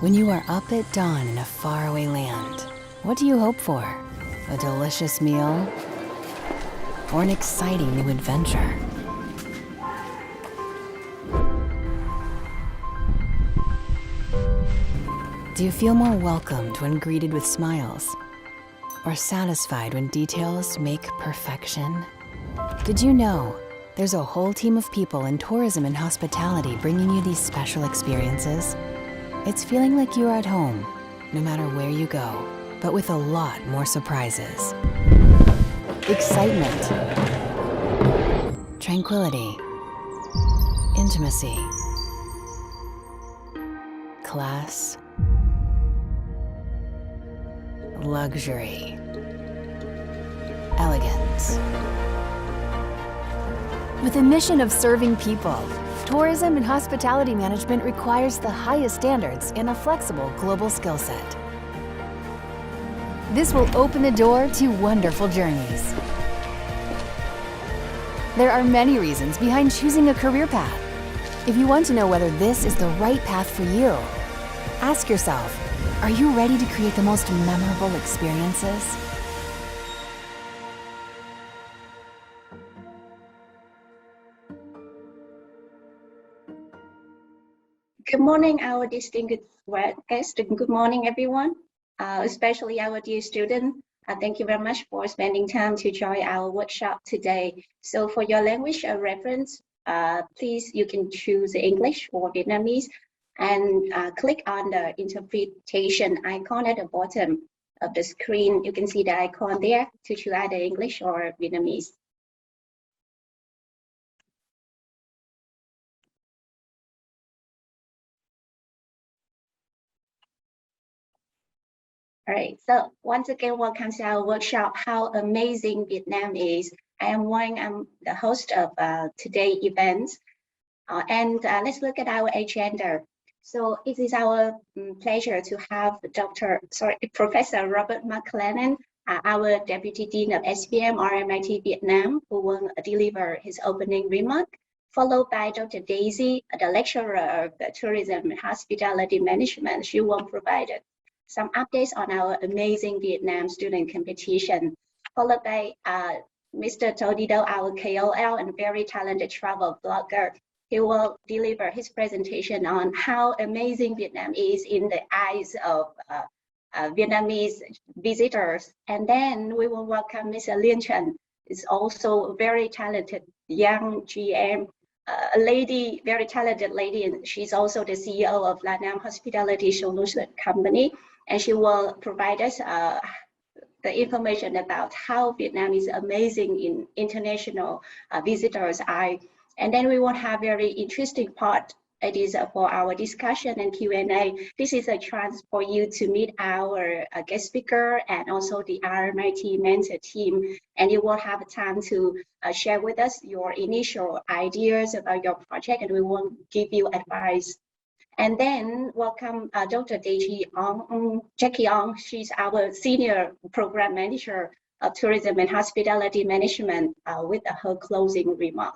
When you are up at dawn in a faraway land, what do you hope for? A delicious meal or an exciting new adventure? Do you feel more welcomed when greeted with smiles? Or satisfied when details make perfection? Did you know there's a whole team of people in tourism and hospitality bringing you these special experiences? It's feeling like you're at home, no matter where you go, but with a lot more surprises. Excitement, tranquility, intimacy, class, luxury, elegance. With a mission of serving people, tourism and hospitality management requires the highest standards and a flexible global skill set. This will open the door to wonderful journeys. There are many reasons behind choosing a career path. If you want to know whether this is the right path for you, ask yourself, are you ready to create the most memorable experiences? Good morning, our distinguished guests. Good morning, everyone, especially our dear students. Thank you very much for spending time to join our workshop today. So for your language reference, please, you can choose English or Vietnamese and click on the interpretation icon at the bottom of the screen. You can see the icon there to choose either English or Vietnamese. All right, so once again, welcome to our workshop, How Amazing Vietnam Is. I am Wan, I'm the host of today's event. Let's look at our agenda. So it is our pleasure to have Professor Robert McLennan, our Deputy Dean of SPM RMIT Vietnam, who will deliver his opening remark, followed by Dr. Daisy, the lecturer of Tourism and Hospitality Management. She will provide some updates on our amazing Vietnam student competition, followed by Mr. Tô Đi Đâu, our KOL and very talented travel blogger. He will deliver his presentation on how amazing Vietnam is in the eyes of Vietnamese visitors. And then we will welcome Ms. Liên Trần, is also a very talented young GM, a lady, very talented lady, and she's also the CEO of Lanam Hospitality Solution Company. And she will provide us the information about how Vietnam is amazing in international visitors' eye. And then we will have very interesting part. It is for our discussion and Q&A. This is a chance for you to meet our guest speaker and also the RMIT mentor team. And you will have time to share with us your initial ideas about your project, and we will give you advice. And then welcome Dr. Jackie Ong. She's our Senior Program Manager of Tourism and Hospitality Management with her closing remark.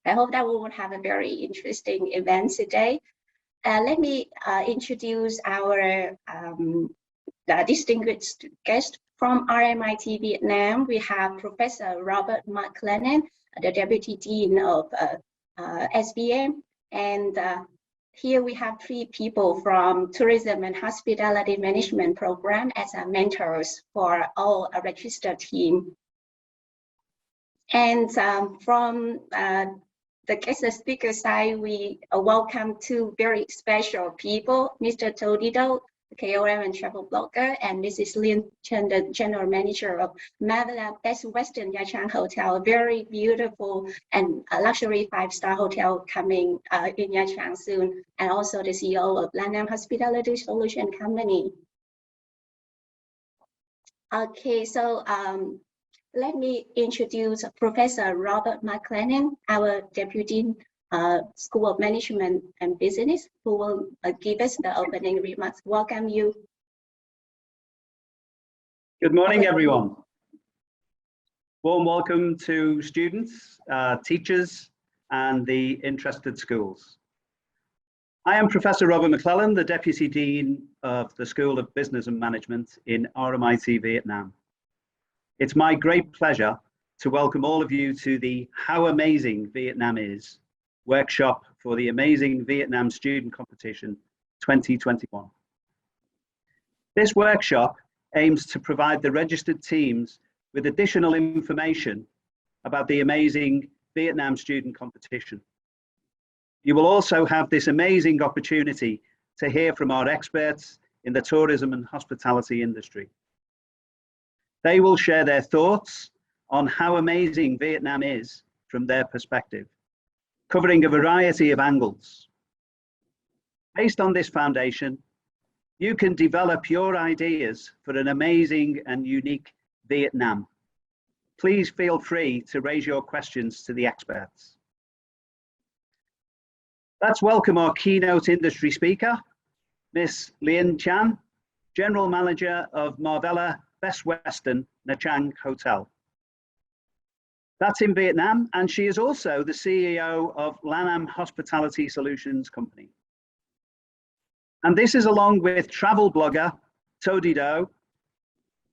I hope that we will have a very interesting event today. Let me introduce our distinguished guest from RMIT Vietnam. We have Professor Robert McLennan, the Deputy Dean of SBM. And here we have 3 people from Tourism and Hospitality Management Program as mentors for all registered team. And from the guest speaker side, we welcome 2 very special people, Mr. Tô Đi Đâu, KOL and travel blogger, and Mrs. Liên Trần, the General Manager of Marvella Best Western Nha Trang Hotel, a very beautiful and luxury 5-star hotel coming in Nha Trang soon, and also the CEO of Lanam Hospitality Solution Company. Okay, so let me introduce Professor Robert McLennan, our Deputy School of Management and Business, who will give us the opening remarks. Welcome you. Good morning, everyone. Warm welcome to students, teachers, and the interested schools. I am Professor Robert McClellan, the Deputy Dean of the School of Business and Management in RMIT Vietnam. It's my great pleasure to welcome all of you to the How Amazing Vietnam Is workshop for the Amazing Vietnam Student Competition 2021. This workshop aims to provide the registered teams with additional information about the Amazing Vietnam Student Competition. You will also have this amazing opportunity to hear from our experts in the tourism and hospitality industry. They will share their thoughts on how amazing Vietnam is from their perspective, covering a variety of angles. Based on this foundation, you can develop your ideas for an amazing and unique Vietnam. Please feel free to raise your questions to the experts. Let's welcome our keynote industry speaker, Miss Lien Chan, General Manager of Marvella Best Western Nha Trang Hotel. That's in Vietnam, and she is also the CEO of Lanam Hospitality Solutions Company. And this is along with travel blogger Tody Do,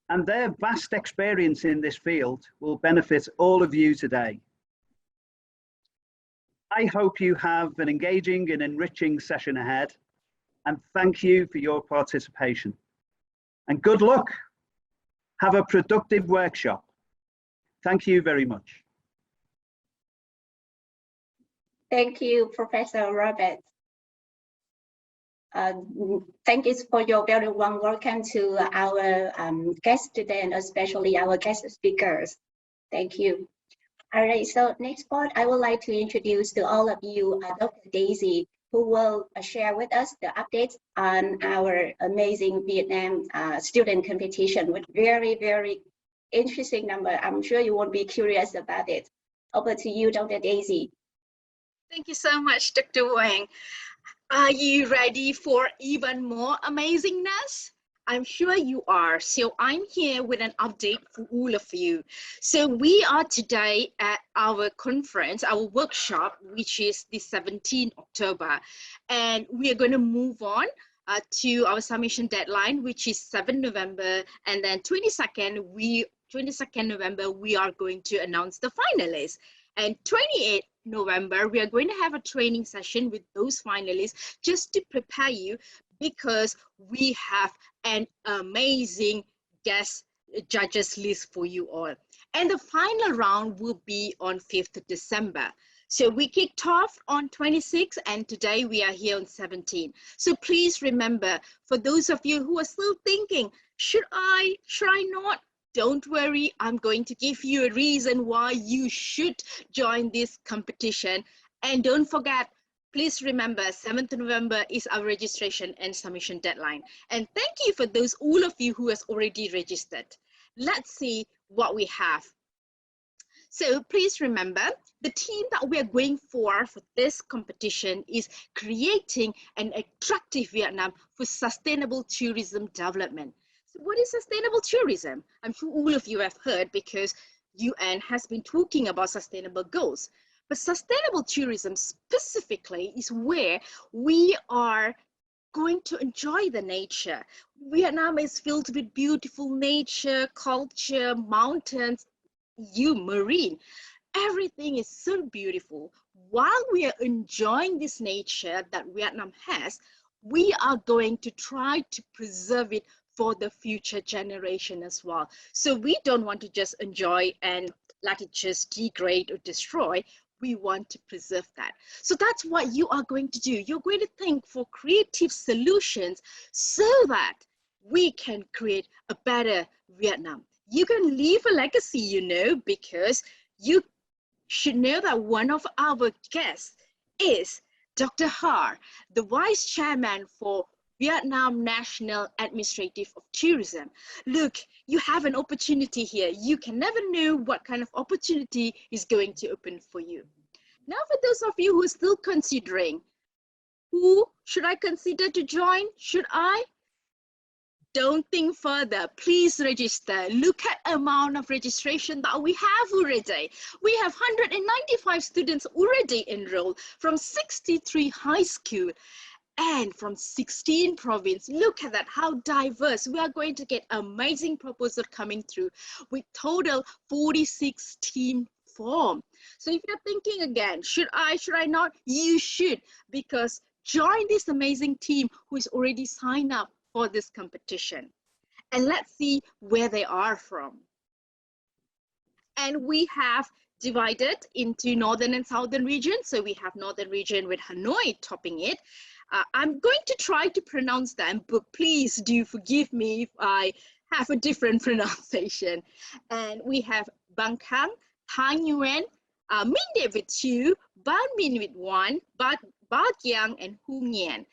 and their vast experience in this field will benefit all of you today. I hope you have an engaging and enriching session ahead, and thank you for your participation. And good luck. Have a productive workshop. Thank you very much. Thank you, Professor Robert. Thank you for your very warm welcome to our guests today, and especially our guest speakers. Thank you. All right, so next part, I would like to introduce to all of you Dr. Daisy, who will share with us the updates on our amazing Vietnam student competition with very, very interesting number. I'm sure you won't be curious about it. Over to you, Dr. Daisy. Thank you so much, Dr. Wang. Are you ready for even more amazingness? I'm sure you are. So I'm here with an update for all of you. So we are today at our conference, our workshop, which is the 17th October. And we are going to move on to our submission deadline, which is 7 November. And then 22nd November, we are going to announce the finalists. And 28th November, we are going to have a training session with those finalists just to prepare you, because we have an amazing guest judges list for you all. And the final round will be on 5th of December. So we kicked off on 26th, and today we are here on 17. So please remember, for those of you who are still thinking, should I not? Don't worry, I'm going to give you a reason why you should join this competition. And don't forget, please remember, 7th November is our registration and submission deadline. And thank you for those, all of you who has already registered. Let's see what we have. So please remember, the theme that we are going for this competition is creating an attractive Vietnam for sustainable tourism development. So what is sustainable tourism? I'm sure all of you have heard, because UN has been talking about sustainable goals. But sustainable tourism specifically is where we are going to enjoy the nature. Vietnam is filled with beautiful nature, culture, mountains, marine. Everything is so beautiful. While we are enjoying this nature that Vietnam has, we are going to try to preserve it for the future generation as well. So we don't want to just enjoy and let it just degrade or destroy. We want to preserve that. So that's what you are going to do. You're going to think for creative solutions so that we can create a better Vietnam. You can leave a legacy, you know, because you should know that one of our guests is Dr. Har, the Vice Chairman for Vietnam National Administrative of Tourism. Look, you have an opportunity here. You can never know what kind of opportunity is going to open for you. Now, for those of you who are still considering, who should I consider to join? Should I? Don't think further. Please register. Look at the amount of registration that we have already. We have 195 students already enrolled from 63 high schools. and from 16 provinces. Look at that, how diverse. We are going to get amazing proposal coming through with total 46 team form. So if you're thinking again, should I not? You should, because join this amazing team who is already signed up for this competition. And let's see where they are from. And we have divided into northern and southern region. So we have northern region with Hanoi topping it. I'm going to try to pronounce them, but please do forgive me if I have a different pronunciation. And we have Bang Khang, Thanh Nguyen, Minh Đệ with 2, Ban Minh with 1, Ba Giang and Hu Nguyen.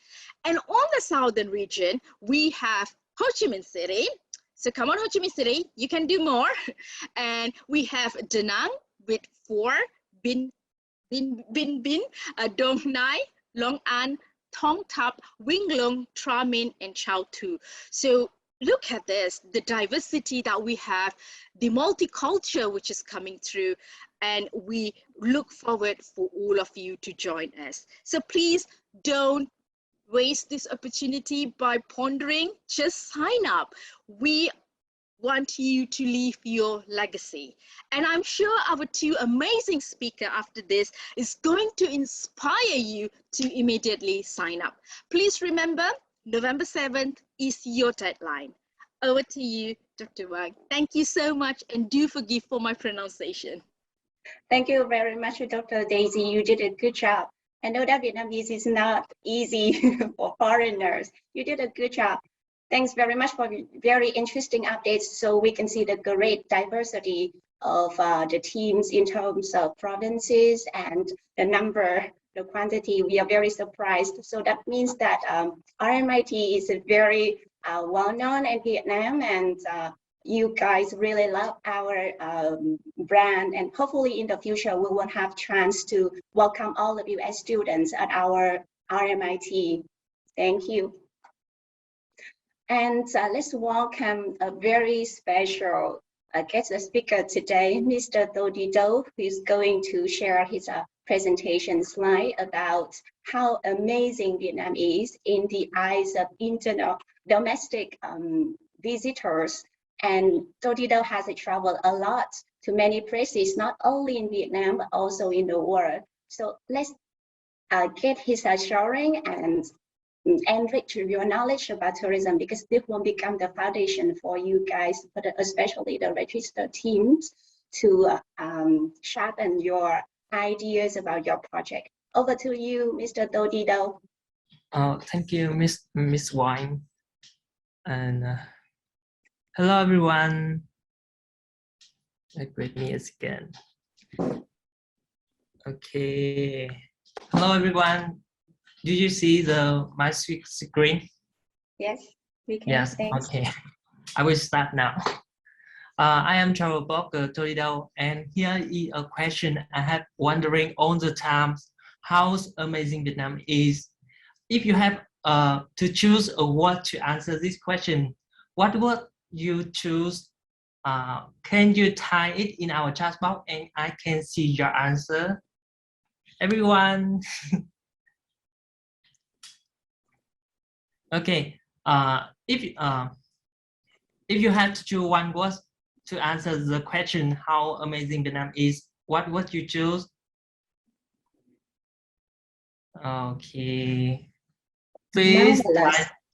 And on the southern region, we have Ho Chi Minh City. So come on, Ho Chi Minh City, you can do more. And we have Da Nang with 4, Bin, Dong Nai, Long An, Thong Thap, Wing Lung, Tra Min, and Chao Tu. So look at this, the diversity that we have, the multicultural which is coming through, and we look forward for all of you to join us. So please don't waste this opportunity by pondering, just sign up. We want you to leave your legacy. And I'm sure our 2 amazing speakers after this is going to inspire you to immediately sign up. Please remember, November 7th is your deadline. Over to you, Dr. Wang. Thank you so much, and do forgive for my pronunciation. Thank you very much, Dr. Daisy. You did a good job. I know that Vietnamese is not easy for foreigners. You did a good job. Thanks very much for very interesting updates, so we can see the great diversity of the teams in terms of provinces and the number, the quantity. We are very surprised. So that means that RMIT is a very well-known in Vietnam, and you guys really love our brand, and hopefully in the future we will have chance to welcome all of you as students at our RMIT. Thank you. And let's welcome a very special guest speaker today, Mr. Do Đi Do, who is going to share his presentation slide about how amazing Vietnam is in the eyes of domestic visitors. And Do Đi Do has traveled a lot to many places, not only in Vietnam, but also in the world. So let's get his sharing and enrich your knowledge about tourism, because this will become the foundation for you guys, but especially the registered teams, to sharpen your ideas about your project. Over to you, Mr. Do Đi Do. Thank you, Miss Wang. And hello, everyone. Greet me again. Okay. Hello, everyone. Do you see my screen? Yes, we can. Yes. Thanks. Okay. I will start now. I am travel blogger Do Đi Do, and here is a question I have wondering all the time: how amazing Vietnam is. If you have to choose a word to answer this question, what would you choose? Can you type it in our chat box and I can see your answer? Everyone. Okay. If you had to choose one word to answer the question how amazing Vietnam is, what would you choose? Okay. Please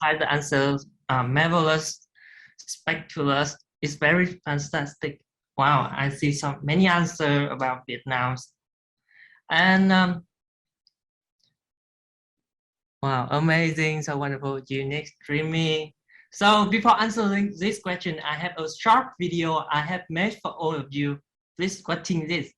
type the answers. Marvelous, spectacular. It's very fantastic. Wow, I see many answers about Vietnam. And wow, amazing, so wonderful, unique, dreamy. So before answering this question, I have a short video I have made for all of you. Please watching this.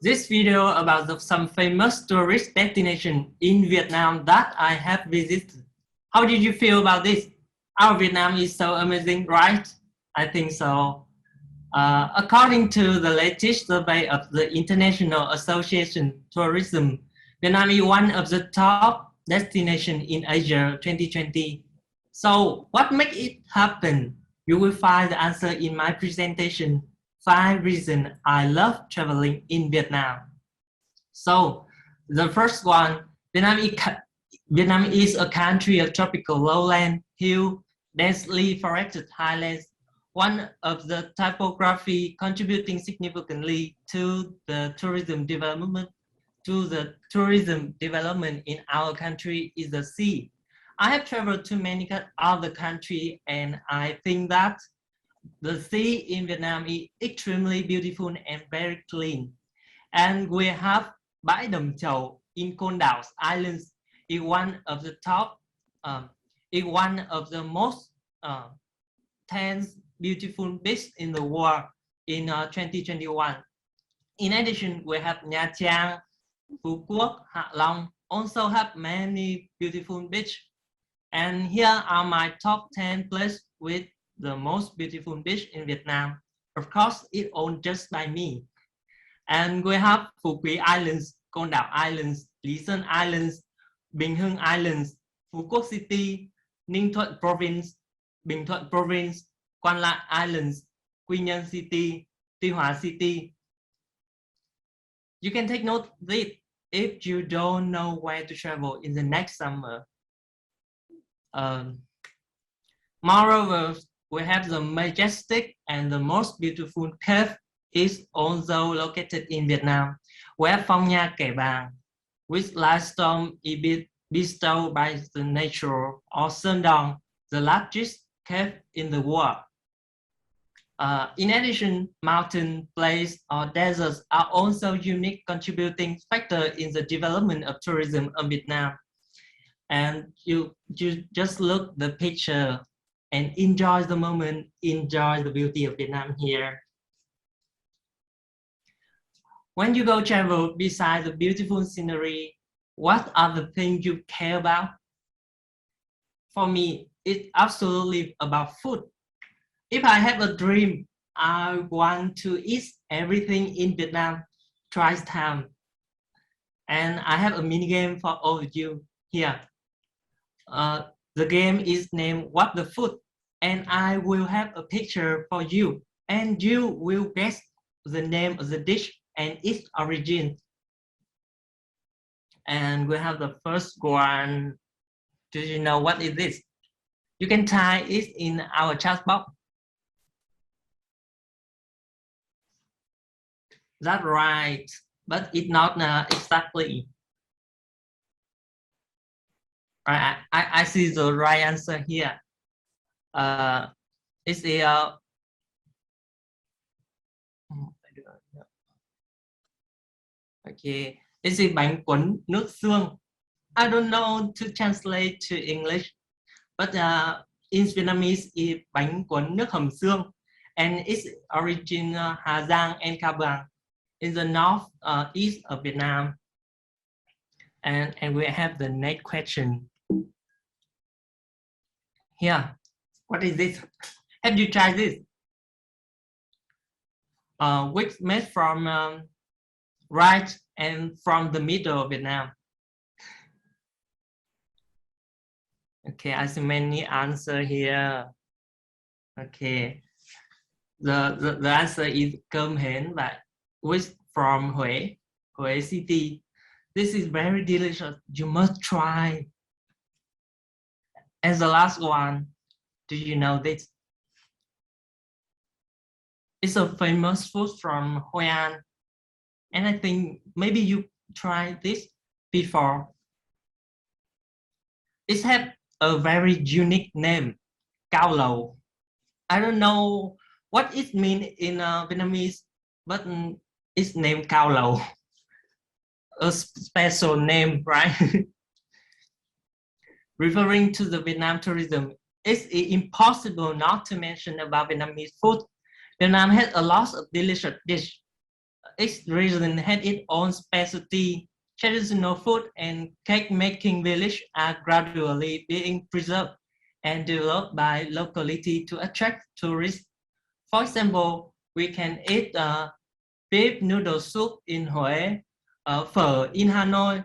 this video about some famous tourist destination in Vietnam that I have visited. How did you feel about this? Our Vietnam is so amazing, right? I think so. According to the latest survey of the International Association Tourism, Vietnam is one of the top destinations in Asia 2020. So what makes it happen? You will find the answer in my presentation, 5 reasons I love traveling in Vietnam. So the first one, Vietnam is a country of tropical lowland, hill, densely forested highlands, one of the topography contributing significantly to the tourism development. In our country is the sea. I have traveled to many other countries, and I think that the sea in Vietnam is extremely beautiful and very clean. And we have 𝒊𝒏𝒔𝒊𝒈𝒕𝒇𝒖😙 in Côn Đảo Islands, is one of the top, is one of the most 10 beautiful beaches in the world in 2021. In addition, we have Nha Trang, Phú Quốc, Hạ Long, also have many beautiful beaches. And here are my top 10 places with the most beautiful beach in Vietnam. Of course, it's owned just by me. And we have Phú Quý Islands, Côn Đảo Islands, Lý Sơn Islands, Bình Hưng Islands, Phú Quốc City, Ninh Thuận Province, Bình Thuận Province, Quan Lạn Islands, Quy Nhơn City, Tuy Hòa City. You can take note of this if you don't know where to travel in the next summer. Moreover, we have the majestic and the most beautiful cave is also located in Vietnam, where Phong Nha Kẻ Bàng, which limestone is bestowed by the nature, or Sơn Đòn, the largest cave in the world. In addition, mountain, plains, or deserts are also unique contributing factor in the development of tourism in Vietnam. And you just look the picture and enjoy the moment, enjoy the beauty of Vietnam here. When you go travel, besides the beautiful scenery, what are the things you care about? For me, it's absolutely about food. If I have a dream, I want to eat everything in Vietnam twice time. And I have a mini game for all of you here. The game is named What the Food, and I will have a picture for you, and you will guess the name of the dish and its origin. And we have the first one. Do you know what is this? You can type it in our chat box. That's right, but it's not exactly. I see the right answer here. It's a okay. It's a bánh cuốn nước xương. I don't know to translate to English, but in Vietnamese it's bánh cuốn nước hầm xương, and its origin Hà Giang and Cao Bằng in the north east of Vietnam. And we have the next question. Here, what is this? Have you tried this? Which made from right and from the middle of Vietnam. Okay, I see many answers here. Okay, the answer is 𝒊𝒏𝒔𝒊𝒈𝒕𝒇𝒖🙂, which from Huế City. This is very delicious. You must try. And the last one, do you know this? It's a famous food from Hội An, and I think maybe you tried this before. It has a very unique name, Cao Lầu. I don't know what it means in Vietnamese, but it's named Cao Lầu. A special name, right? Referring to the Vietnam tourism, it's impossible not to mention about Vietnamese food. Vietnam has a lot of delicious dishes. Each region had its own specialty. Traditional food and cake-making village are gradually being preserved and developed by locality to attract tourists. For example, we can eat beef noodle soup in Huế, phở in Hanoi,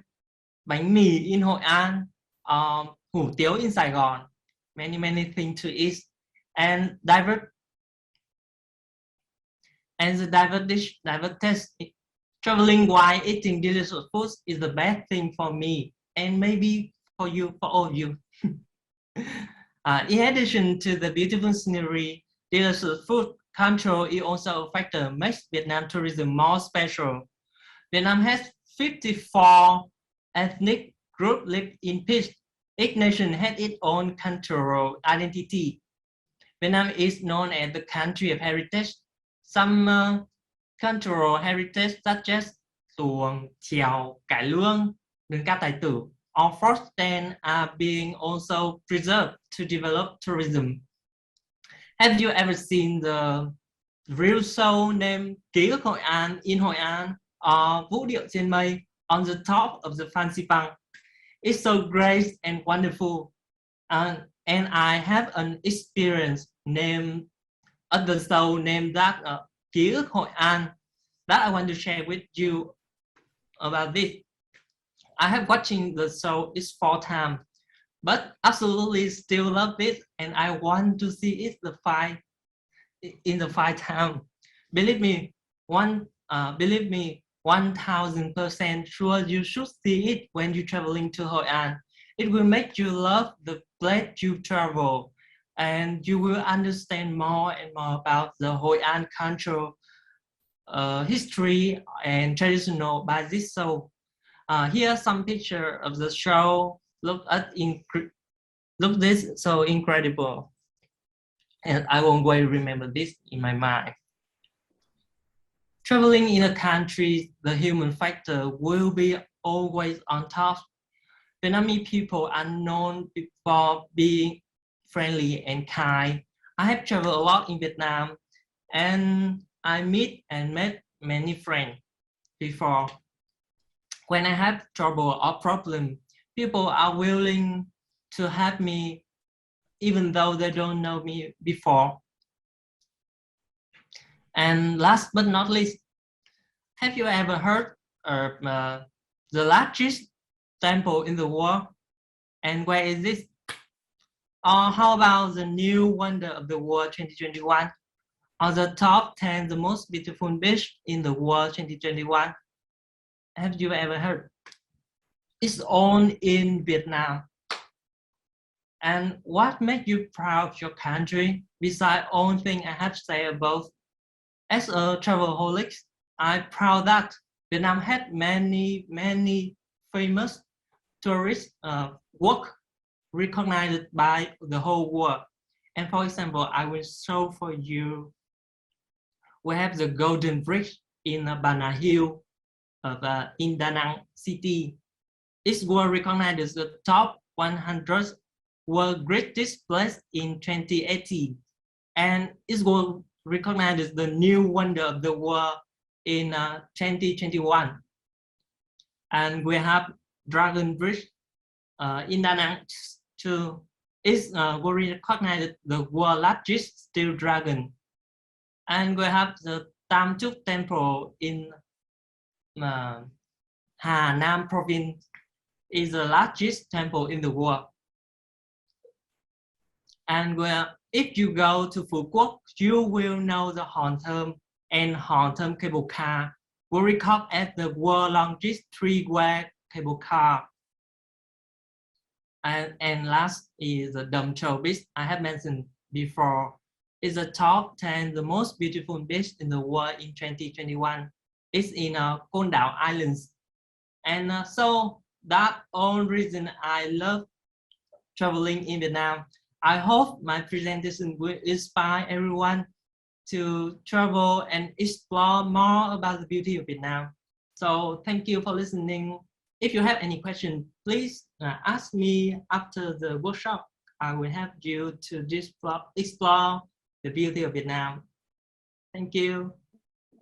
bánh mì in Hội An, hủ tiếu in Sài Gòn. Many things to eat, and the diverse taste. Traveling while eating delicious foods is the best thing for me, and maybe for you, for all of you. In addition to the beautiful scenery, delicious food control is also a factor makes Vietnam tourism more special. Vietnam has 54 ethnic groups live in peace. Each nation has its own cultural identity. Vietnam is known as the country of heritage. Some cultural heritage such as tuồng, chèo, cải lương, đơn ca tài tử, or folk dance are being also preserved to develop tourism. Have you ever seen the real show named Ký ức Hội An in Hội An or Vũ điệu trên mây on the top of the Phan Xipang? It's so great and wonderful. And I have an experience named at the show named that Ký ức Hội An that I want to share with you about this. I have watching the show is 4 times, but absolutely still love it, and I want to see it in the 5 times. Believe me, 1000% sure you should see it when you're traveling to Hội An. It will make you love the place you travel, and you will understand more and more about the Hội An culture, history and traditional by this show. Here are some pictures of the show. Look this so incredible, and I won't quite remember this in my mind. Traveling in a country, the human factor will be always on top. Vietnamese people are known for being friendly and kind. I have traveled a lot in Vietnam, and I met many friends before. When I have trouble or problem, people are willing to help me even though they don't know me before. And last but not least, have you ever heard of the largest temple in the world? And where is this? Or how about the new wonder of the world 2021? Or the top 10 the most beautiful beach in the world 2021? Have you ever heard? It's all in Vietnam. And what makes you proud of your country? Besides all things I have said above, as a travelaholic, I'm proud that Vietnam had many famous tourist work recognized by the whole world. And for example, I will show for you. We have the Golden Bridge in Bà Hill in Da Nang city. It was recognized as the top 100 world greatest place in 2018, and it was recognized as the new wonder of the world in 2021. And we have Dragon Bridge in Da Nang too. It was recognized as the world's largest steel dragon. And we have the Tam Trúc Temple in Hà Nam province. Is the largest temple in the world. And if you go to Phú Quốc, you will know the Hòn Thơm and Hòn Thơm cable car were recorded as the world's longest three-way cable car. And last is the Dam Châu beach I have mentioned before. It's the top 10 the most beautiful beach in the world in 2021. It's in Côn Đảo Islands. And so that's all reason I love traveling in Vietnam. I hope my presentation will inspire everyone to travel and explore more about the beauty of Vietnam. So thank you for listening. If you have any questions, please ask me after the workshop. I will help you to explore the beauty of Vietnam. Thank you.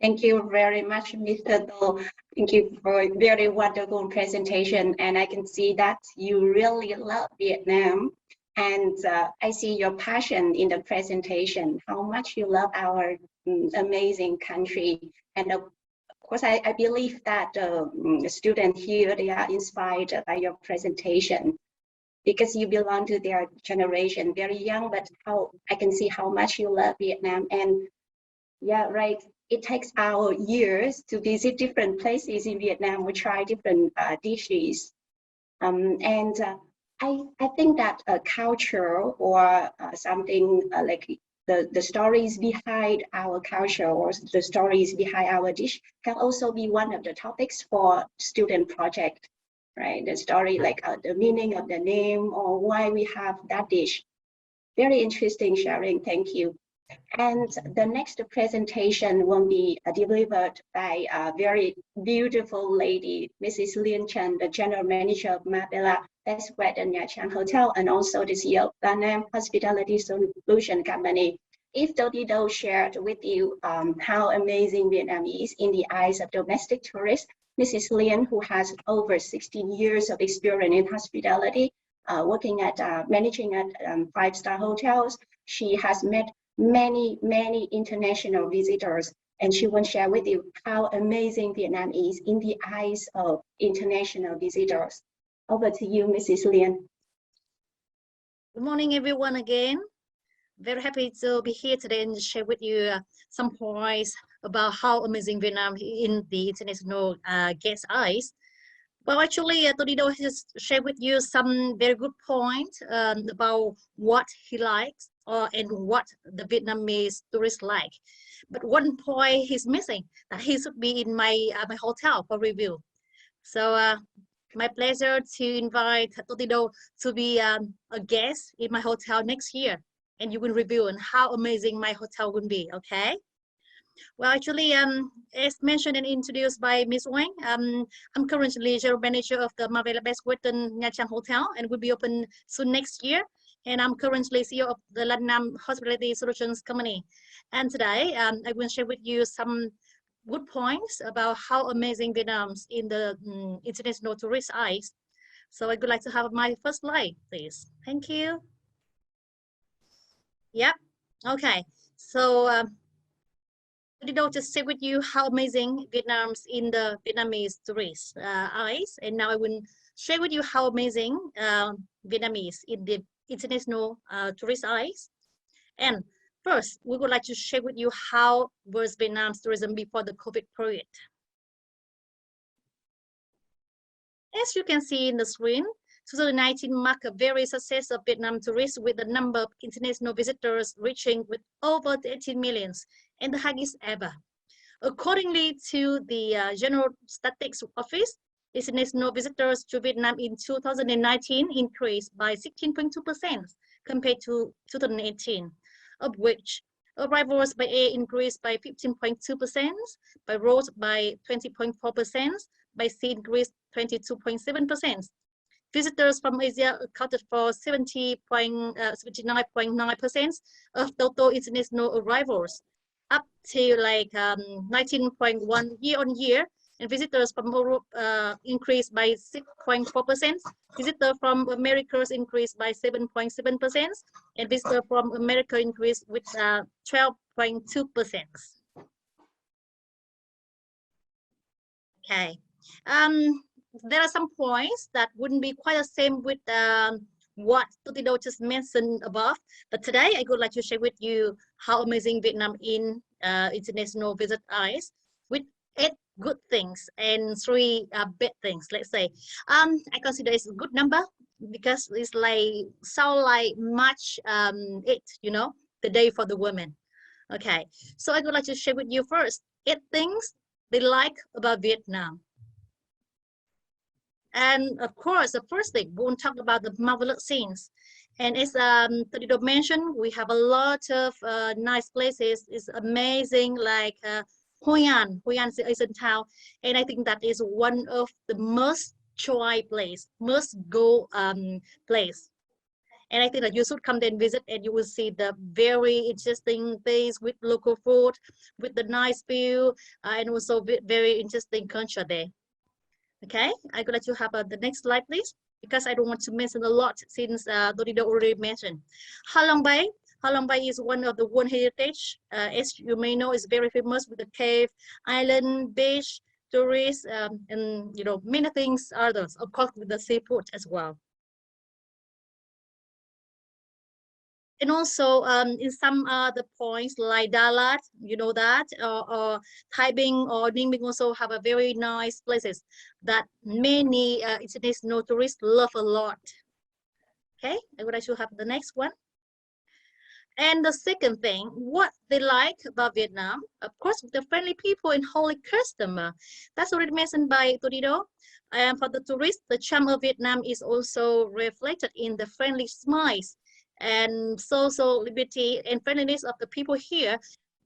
Thank you very much, Mr. Do. Thank you for a very wonderful presentation. And I can see that you really love Vietnam. And I see your passion in the presentation, how much you love our amazing country. And of course, I believe that the students here, they are inspired by your presentation because you belong to their generation, very young, but how I can see how much you love Vietnam. And yeah, right. It takes our years to visit different places in Vietnam. We try different dishes. I think that a culture or something like the stories behind our culture or the stories behind our dish can also be one of the topics for student project, right? The story like the meaning of the name or why we have that dish. Very interesting sharing, thank you. And the next presentation will be delivered by a very beautiful lady, Mrs. Liên Chen, the General Manager of Marvella, that's where the Nha Trang Hotel, and also the CEO of Lanam Hospitality Solution Company. If Dodido shared with you how amazing Vietnam is in the eyes of domestic tourists, Mrs. Liên, who has over 16 years of experience in hospitality, working at managing at 5-star hotels, she has met many international visitors, and she will share with you how amazing Vietnam is in the eyes of international visitors. Over to you, Mrs. Liên. Good morning, everyone again. Very happy to be here today and share with you some points about how amazing Vietnam in the international guest eyes. Well, actually, Todido has shared with you some very good points about what he likes and what the Vietnamese tourists like. But one point he's missing, that he should be in my my hotel for review. So my pleasure to invite Todido to be a guest in my hotel next year, and you will review on how amazing my hotel will be. Okay. Well, actually, as mentioned and introduced by Ms. Wang, I'm currently general manager of the Marvella Best Western Nha Trang Hotel, and will be open soon next year. And I'm currently CEO of the Lanam Hospitality Solutions Company. And today, I will share with you some good points about how amazing Vietnam's in the international tourist eyes. So I would like to have my first slide, please. Thank you. Yep. Okay. So. I'll just share with you how amazing Vietnam's in the Vietnamese tourist eyes, and now I will share with you how amazing Vietnamese in the international tourist eyes. And first, we would like to share with you how was Vietnam's tourism before the COVID period. As you can see in the screen, 2019 marked a very success of Vietnam tourists with the number of international visitors reaching with over 18 million and the highest ever. Accordingly to the General Statistics Office, international visitors to Vietnam in 2019 increased by 16.2% compared to 2018, of which arrivals by air increased by 15.2%, by road by 20.4%, by sea increased 22.7%. Visitors from Asia accounted for 79.9% of total international arrivals, up to like 19.1 year-on-year. And visitors from Europe increased by 6.4%. Visitors from Americas increased by 7.7%, and visitors from America increased with 12.2%. Okay. There are some points that wouldn't be quite the same with what Todido just mentioned above, but today I would like to share with you how amazing Vietnam in international visit eyes with 8 good things and 3 bad things. Let's say I consider it's a good number because it's like sound like much 8, you know, the day for the women. Okay, so I would like to share with you first 8 things they like about Vietnam. And of course, the first thing, we'll talk about the marvelous scenes. And as Todido mentioned, we have a lot of nice places. It's amazing, like Hoi An is in town. And I think that is one of the most try place, must go place. And I think that you should come there and visit, and you will see the very interesting things with local food, with the nice view, and also very interesting culture there. Okay, I'm gonna let you have the next slide, please, because I don't want to mention a lot since Dorido already mentioned. 𝐷 𝐷 is one of the World Heritage. As you may know, is very famous with the cave, island, beach, tourists, and you know, many things others, of course, with the seafood as well. And also in some other points like Dalat, you know that, or Thái Bình or Ninh Bình also have a very nice places that many international tourists love a lot. Okay, I would like to have the next one. And the second thing, what they like about Vietnam, of course, the friendly people and holy customer. That's already mentioned by Dorido. And for the tourists, the charm of Vietnam is also reflected in the friendly smiles and social liberty and friendliness of the people here.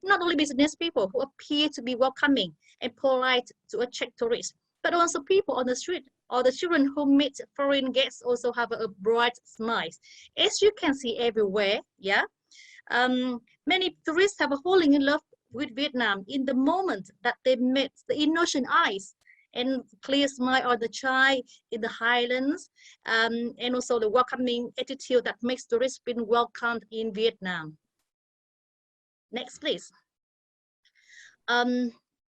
Not only business people who appear to be welcoming and polite to attract tourists, but also people on the street or the children who meet foreign guests also have a bright smile. As you can see everywhere, yeah. Many tourists have a falling in love with Vietnam in the moment that they meet the innocent eyes and clear smile on the child in the highlands, and also the welcoming attitude that makes tourists feel welcomed in Vietnam. Next, please.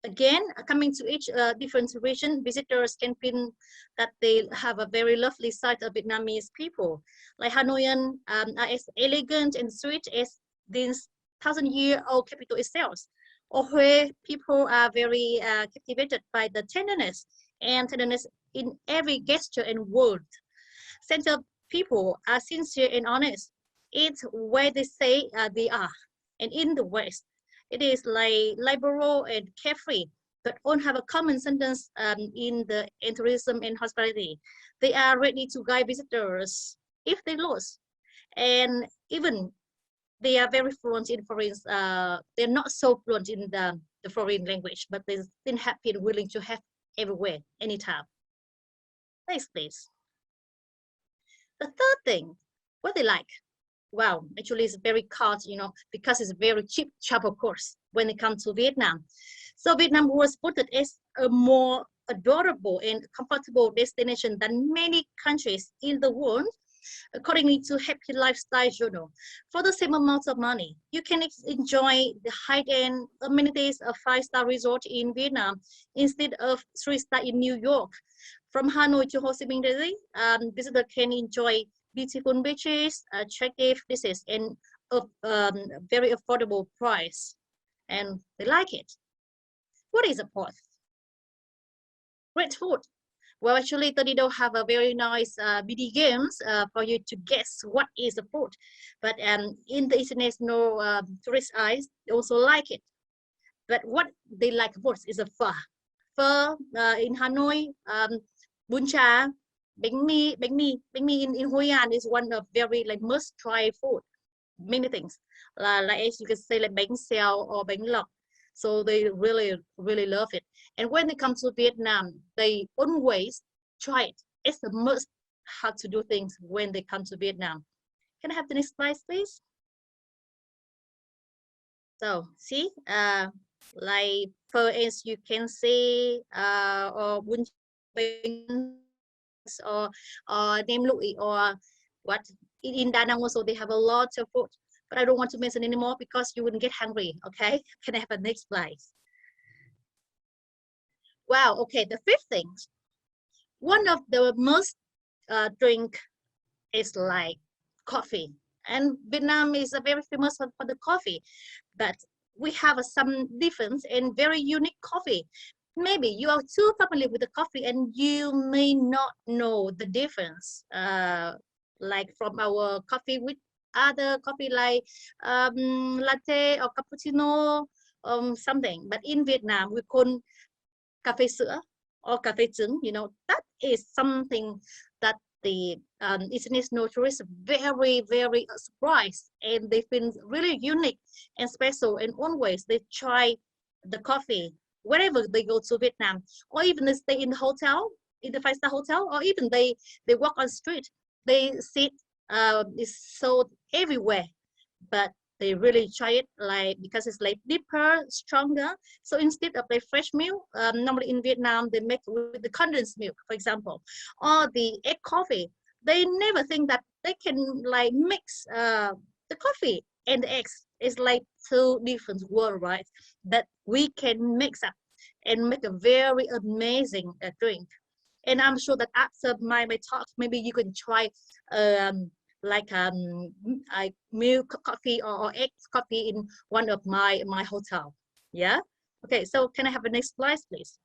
Again, coming to each different region, visitors can feel that they have a very lovely side of Vietnamese people. Like Hanoian are as elegant and sweet as this 1,000-year-old capital itself, or where people are very captivated by the tenderness in every gesture and word. Central people are sincere and honest. It's where they say they are. And in the West, it is like liberal and carefree, but all have a common sentence in the tourism and hospitality. They are ready to guide visitors if they lost. And even they are very fluent in foreign, they're not so fluent in the foreign language, but they're still happy and willing to have everywhere, anytime. Next, please. The third thing, what they like. Wow, actually it's very cost, you know, because it's very cheap, of course, when it comes to Vietnam. So Vietnam was voted as a more adorable and comfortable destination than many countries in the world, according to Happy Lifestyle Journal. For the same amount of money, you can enjoy the high-end amenities of 5-star resort in Vietnam instead of 3-star in New York. From Hanoi to Ho Chi Minh City, visitors can enjoy beautiful beaches, attractive dishes, and a very affordable price. And they like it. What is a port? Great food. Well, actually, Dorido have a very nice BD games for you to guess what is the food. But in the international tourist eyes, they also like it. But what they like most is a pho. Pho in Hanoi, bún chả, bánh mì in Hoi An is one of very like must try food. Many things, like as you can say, like bánh xèo or bánh lọc. So they really love it. And when they come to Vietnam, they always try it. It's the must how to do things when they come to Vietnam. Can I have the next slide, please? So see, like for as you can see, or bún or nem lụi, or what in Da Nang also they have a lot of food, but I don't want to mention anymore because you wouldn't get hungry. Okay, can I have a next slide? Wow. Okay, the fifth thing, one of the most drink is like coffee, and Vietnam is a very famous for the coffee, but we have some difference and very unique coffee. Maybe you are too familiar with the coffee and you may not know the difference, like from our coffee with other coffee like latte or cappuccino, something. But in Vietnam, we call cà phê sữa or cà phê trứng. You know, that is something that the international tourists very surprised, and they feel really unique and special, and always they try the coffee wherever they go to Vietnam, or even they stay in the hotel, in the 5-star hotel, or even they walk on the street, they sit is sold everywhere, but they really try it because it's like deeper, stronger. So instead of like fresh milk, normally in Vietnam they make with the condensed milk, for example, or the egg coffee. They never think that they can like mix the coffee and the eggs. It's like two different worlds, right? That we can mix up and make a very amazing drink. And I'm sure that after my talk, maybe you can try like milk coffee or egg coffee in one of my hotel. Yeah. Okay. So can I have the next slide, please?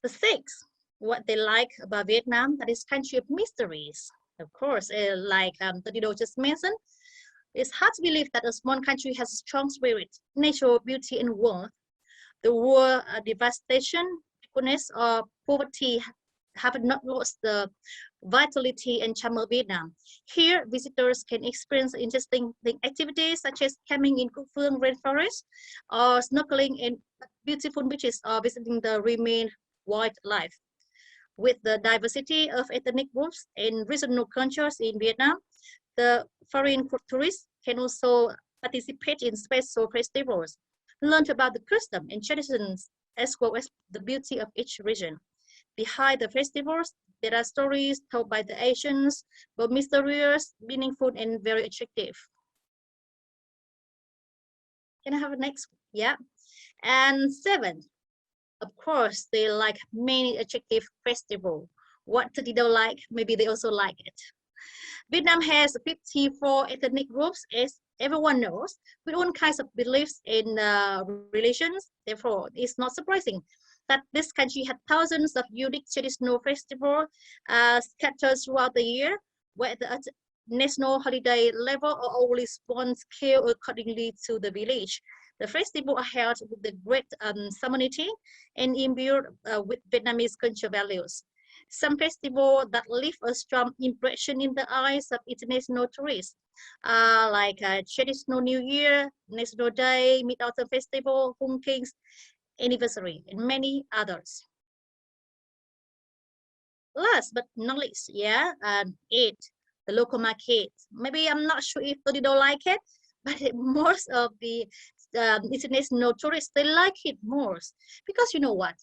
The sixth, what they like about Vietnam, that is country of mysteries. Of course, like Todido just mentioned, it's hard to believe that a small country has a strong spirit, natural beauty, and warmth. The war, devastation, sickness, or poverty have not lost the vitality and charm of Vietnam. Here, visitors can experience interesting activities such as camping in Cúc Phương rainforest, or snorkeling in beautiful beaches, or visiting the remaining wildlife. With the diversity of ethnic groups and regional cultures in Vietnam, the foreign tourists can also participate in special festivals, learn about the custom and traditions, as well as the beauty of each region. Behind the festivals, there are stories told by the Asians, both mysterious, meaningful, and very attractive. Can I have a next? Yeah. And seven, of course, they like many attractive festivals. What do they don't like? Maybe they also like it. Vietnam has 54 ethnic groups, as everyone knows, with all kinds of beliefs and religions. Therefore, it's not surprising that this country had thousands of unique traditional festivals scattered throughout the year, where the national holiday level are always on scale accordingly to the village. The festival are held with the great solemnity and imbued with Vietnamese cultural values. Some festivals that leave a strong impression in the eyes of international tourists, like Traditional New Year, National Day, Mid-Autumn Festival, Hung King's Anniversary, and many others. Last but not least, yeah, eight, the local market. Maybe I'm not sure if they don't like it, but most of the international tourists, they like it more, because you know what,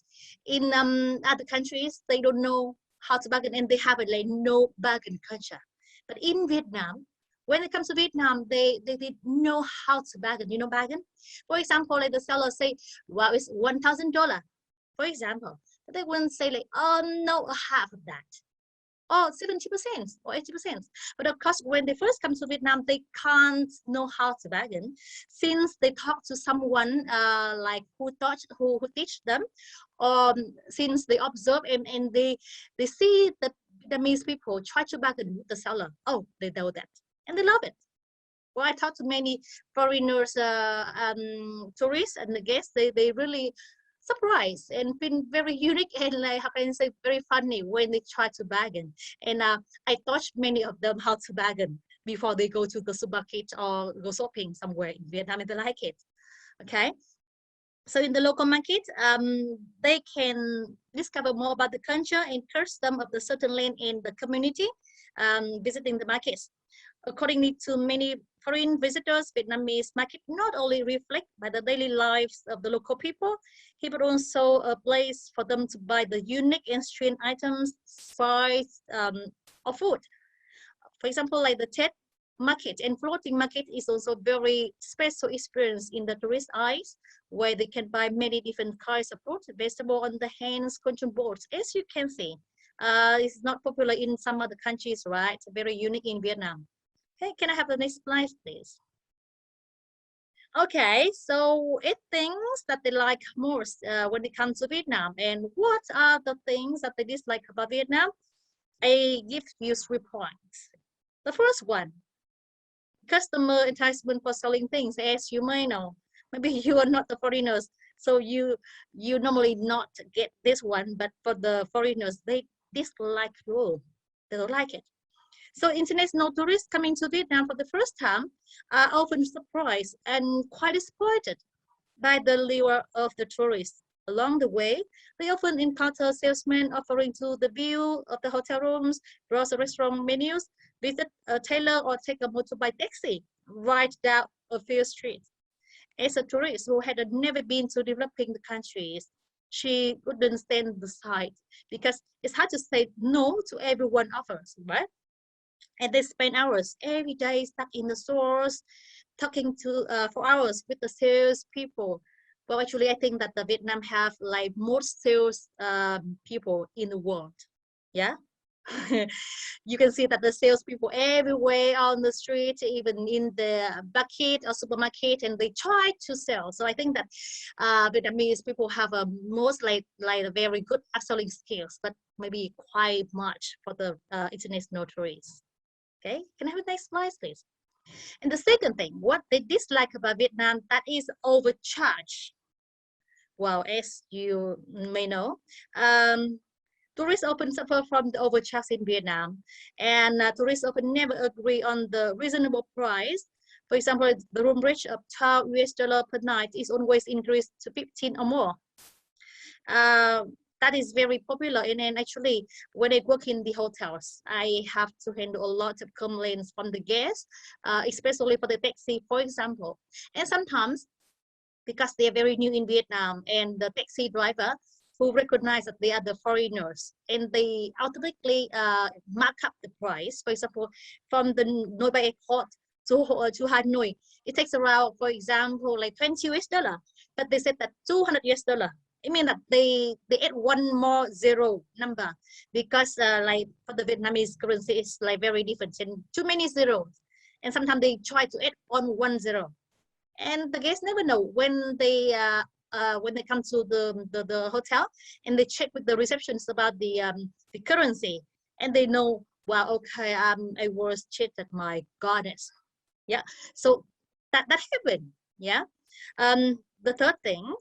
in other countries they don't know how to bargain and they have like no bargain culture. But in Vietnam, when it comes to Vietnam, they know how to bargain. You know, bargain. For example, like the seller say, "Wow, it's $1,000," for example, but they wouldn't say like, "Oh no, half of that." Or 70% or 80%. But of course, when they first come to Vietnam, they can't know how to bargain, since they talk to someone like who teach them, or since they observe and they see that Vietnamese people try to bargain with the seller. Oh, they know that and they love it. Well, I talked to many foreigners, tourists and the guests. They really surprised and been very unique and, like, how can I say, very funny when they try to bargain. And I taught many of them how to bargain before they go to the supermarket or go shopping somewhere in Vietnam, and they like it. Okay. So in the local market, they can discover more about the culture and custom of the certain land in the community, visiting the markets. According to many foreign visitors, Vietnamese market not only reflect by the daily lives of the local people, but also a place for them to buy the unique and strange items, spice, or food. For example, like the Tet market and floating market is also very special experience in the tourist eyes, where they can buy many different kinds of fruit, vegetable on the hands, consume boards. As you can see, it's not popular in some other countries, right? It's very unique in Vietnam. Okay, can I have the next slide, please? Okay, so 8 things that they like most when it comes to Vietnam. And what are the things that they dislike about Vietnam? I give you 3 points. The first one, customer enticement for selling things. As you may know, maybe you are not the foreigners, so you normally not get this one, but for the foreigners, they dislike rule. They don't like it. So international tourists coming to Vietnam for the first time are often surprised and quite disappointed by the lure of the tourists. Along the way, they often encounter salesmen offering to the bill of the hotel rooms, browse the restaurant menus, visit a tailor, or take a motorbike taxi right down a few streets. As a tourist who had never been to developing the countries, she couldn't stand the sight because it's hard to say no to everyone offers, right? And they spend hours every day stuck in the stores, talking to for hours with the sales people. Well, actually, I think that the Vietnam have like most sales people in the world. Yeah. You can see that the salespeople everywhere on the street, even in the bucket or supermarket, and they try to sell. So I think that Vietnamese people have a most like a very good upselling skills, but maybe quite much for the international tourists. Okay, can I have the next slide, please? And the second thing, what they dislike about Vietnam, that is overcharge. Well, as you may know, tourists often suffer from the overcharge in Vietnam, and tourists often never agree on the reasonable price. For example, the room rate of $12 per night is always increased to 15 or more. That is very popular, and actually, when I work in the hotels, I have to handle a lot of complaints from the guests, especially for the taxi, for example. And sometimes, because they are very new in Vietnam, and the taxi driver who recognize that they are the foreigners, and they automatically mark up the price. For example, from the Noi Bai Airport to Hanoi, it takes around, for example, like $20, but they said that $200. I mean that they add one more zero number because like for the Vietnamese currency is like very different and too many zeros, and sometimes they try to add on 1 0, and the guests never know when they come to the hotel and they check with the receptionist about the currency, and they know, well, okay, I was cheated, my goddess. Yeah, so that happened. Yeah. The third thing,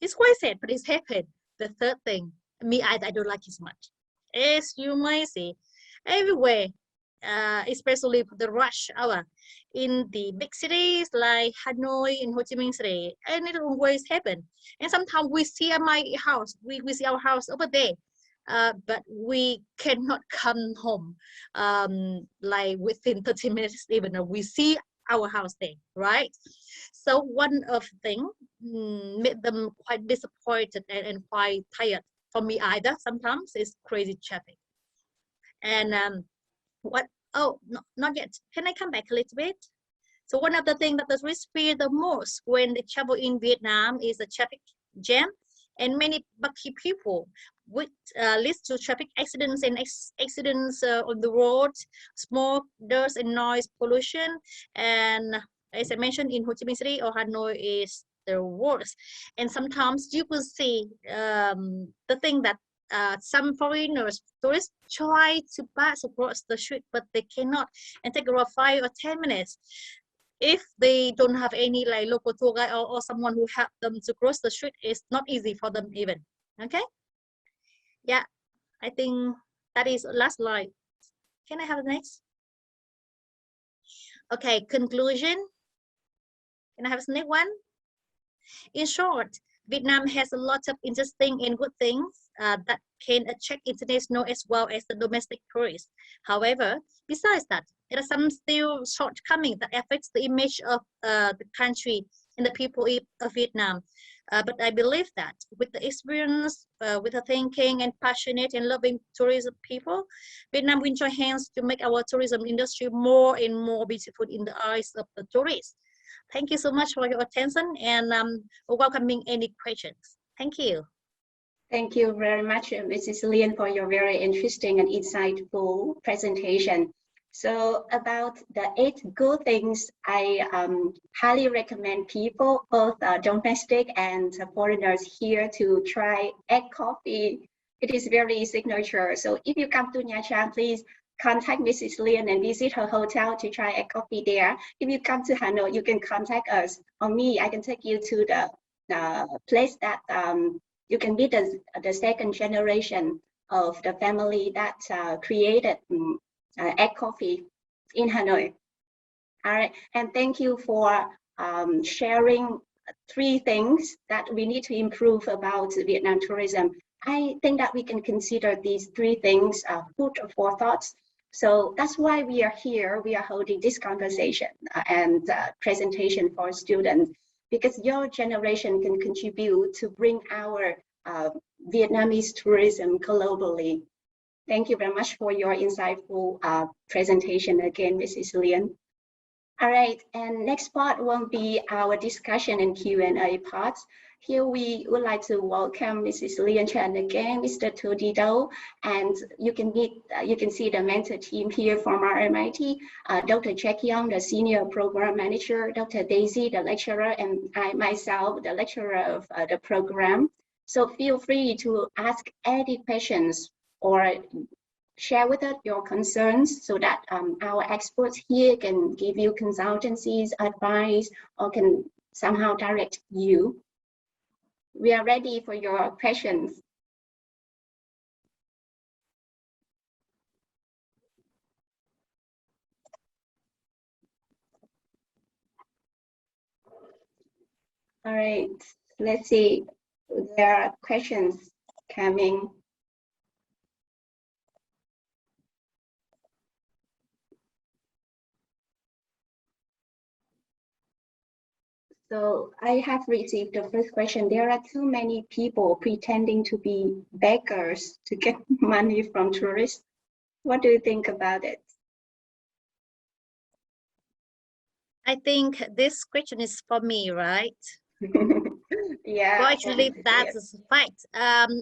it's quite sad, but it's happened. The third thing, I don't like as much. As you may see, everywhere, especially the rush hour in the big cities like Hanoi and Ho Chi Minh City, and it always happen. And sometimes we see my house, we see our house over there, but we cannot come home like within 30 minutes, even though we see our house there, right? So one of the things made them quite disappointed and quite tired. For me either, sometimes it's crazy traffic. And oh, no, not yet. Can I come back a little bit? So one of the things that the tourists fear the most when they travel in Vietnam is the traffic jam, and many bucky people, which leads to traffic accidents and accidents on the road, smoke, dust, and noise pollution. And as I mentioned, in Ho Chi Minh City or Hanoi is the worst. And sometimes you will see the thing that some foreigners, tourists, try to pass across the street, but they cannot, and take around 5 or 10 minutes. If they don't have any like local tour guide or someone who help them to cross the street, it's not easy for them even. Okay. Yeah, I think that is last slide. Can I have the next? Okay, conclusion. Can I have the next one? In short, Vietnam has a lot of interesting and good things that can attract international as well as the domestic tourists. However, besides that, there are some still shortcomings that affects the image of the country and the people of Vietnam. But I believe that with the experience, with the thinking and passionate and loving tourism people, Vietnam will join hands to make our tourism industry more and more beautiful in the eyes of the tourists. Thank you so much for your attention, and welcoming any questions. Thank you. Thank you very much, Mrs. Lien, for your very interesting and insightful presentation. So about the 8 good things, I highly recommend people, both domestic and foreigners here, to try egg coffee. It is very signature. So if you come to Nha Trang, please contact Mrs. Lien and visit her hotel to try egg coffee there. If you come to Hanoi, you can contact us or me. I can take you to the place that you can meet the second generation of the family that created egg coffee in Hanoi. All right, and thank you for sharing three things that we need to improve about Vietnam tourism. I think that we can consider these three things food for thought. So that's why we are here. We are holding this conversation and presentation for students, because your generation can contribute to bring our Vietnamese tourism globally. Thank you very much for your insightful presentation again, Mrs. Lien. All right, and next part will be our discussion and Q&A part. Here we would like to welcome Mrs. Lien Chen again, Mr. Tody Do, and you can see the mentor team here from RMIT, Dr. Jack Young, the Senior Program Manager, Dr. Daisy, the lecturer, and I myself, the lecturer of the program. So feel free to ask any questions or share with us your concerns so that our experts here can give you consultancies, advice, or can somehow direct you. We are ready for your questions. All right, let's see. There are questions coming. So I have received the first question. There are too many people pretending to be beggars to get money from tourists. What do you think about it? I think this question is for me, right? Yeah. Well, actually, that's a fact.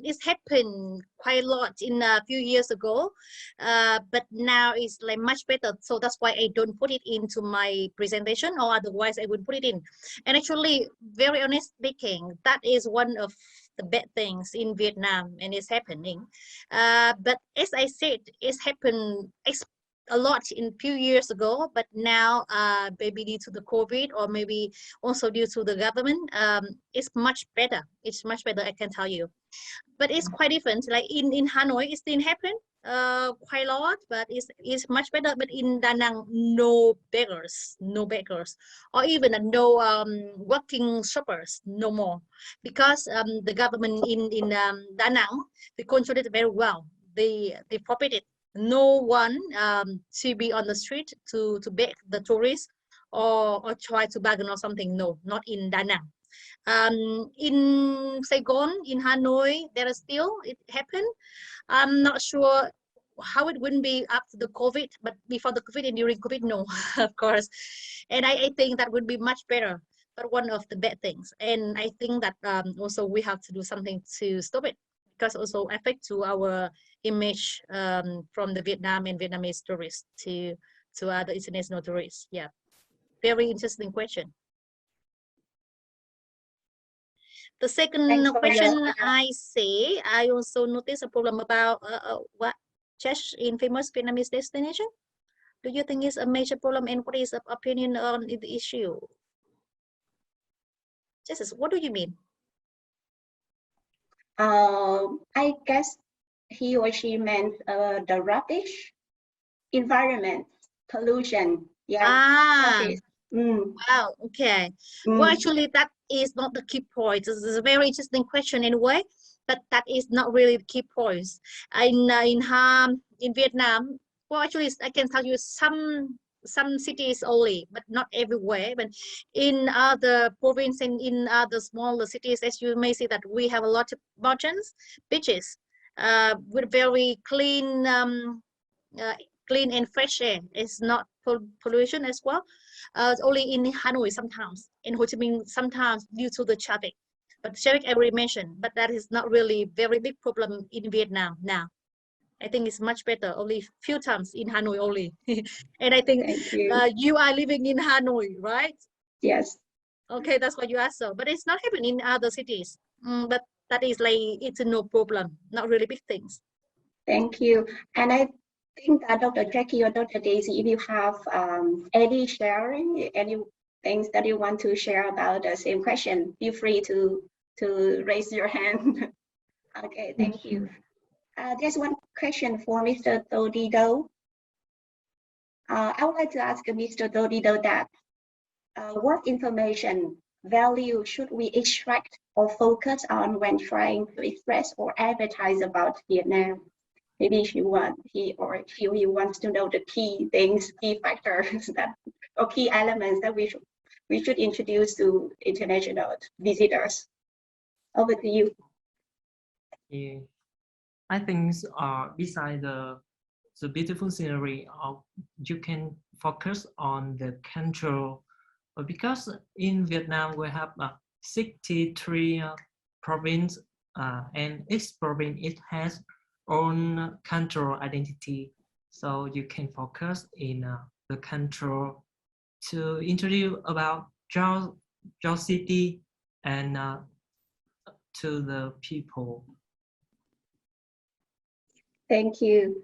It's happened quite a lot in a few years ago, but now it's like much better. So that's why I don't put it into my presentation, or otherwise I would put it in. And actually, very honest speaking, that is one of the bad things in Vietnam, and it's happening. But as I said, it's happened a lot in few years ago, but now maybe due to the COVID, or maybe also due to the government, it's much better. It's much better, I can tell you. But it's quite different. Like in Hanoi, it still happen quite a lot, but it's much better. But in Da Nang, no beggars, or even no working shoppers, no more, because the government in Da Nang, they control it very well. They forbid it. No one to be on the street to beg the tourists or try to bargain or something. No, not in Da Nang. In Saigon, in Hanoi, there is still, it happened. I'm not sure how it wouldn't be after the COVID, but before the COVID and during COVID, no, of course. And I think that would be much better, but one of the bad things. And I think that also we have to do something to stop it, because also affect to our image from the Vietnam and Vietnamese tourists to other international tourists. Yeah, very interesting question. The second question I also noticed a problem about what church in famous Vietnamese destination. Do you think is a major problem, and what is your opinion on the issue? Jesus, what do you mean? I guess he or she meant the rubbish, environment, pollution. Yeah. Wow. Okay. Well, actually, that is not the key point. This is a very interesting question in a way, but that is not really the key points. In Vietnam, well, actually, I can tell you some cities only, but not everywhere. But in other provinces and in other smaller cities, as you may see, that we have a lot of mountains, beaches, with very clean and fresh air. It's not pollution as well. Only in Hanoi sometimes, in Ho Chi Minh sometimes due to the traffic. But traffic I already mentioned, but that is not really very big problem in Vietnam now. I think it's much better, only few times in Hanoi only. And I think you are living in Hanoi, right? Yes. Okay, that's what you asked. So, but it's not happening in other cities. But that is like, it's no problem, not really big things. Thank you. And I think that Dr. Jackie or Dr. Daisy, if you have any sharing, any things that you want to share about the same question, feel free to raise your hand. Okay, thank you. There's one question for Mr. Tody Do. I would like to ask Mr. Tody Do that what information value should we extract or focus on when trying to express or advertise about Vietnam? Maybe he wants to know the key things, key factors that, or key elements that we should introduce to international visitors. Over to you. Yeah. I think beside the beautiful scenery, you can focus on the cultural, because in Vietnam we have 63 province, and each province it has own cultural identity. So you can focus in the cultural to introduce about your city and to the people. Thank you.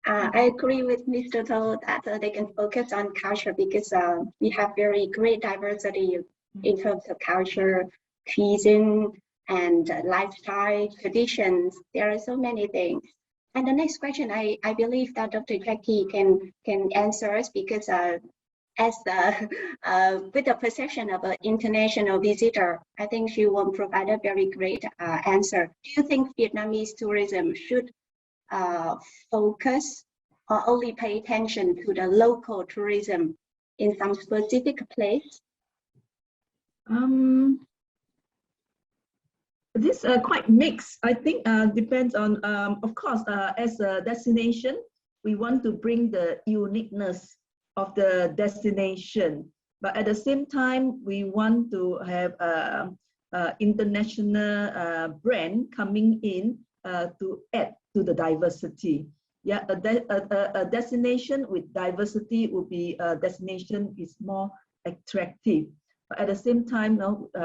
I agree with Mr. To that they can focus on culture because we have very great diversity in terms of culture, cuisine, and lifestyle, traditions. There are so many things. And the next question, I believe that Dr. Jackie can answer us because as the with the perception of an international visitor, I think she will provide a very great answer. Do you think Vietnamese tourism should focus or only pay attention to the local tourism in some specific place? This quite mixed. I think depends on, of course, as a destination, we want to bring the uniqueness of the destination, but at the same time, we want to have international brand coming in to add to the diversity. Yeah, a destination with diversity would be a destination is more attractive. But at the same time,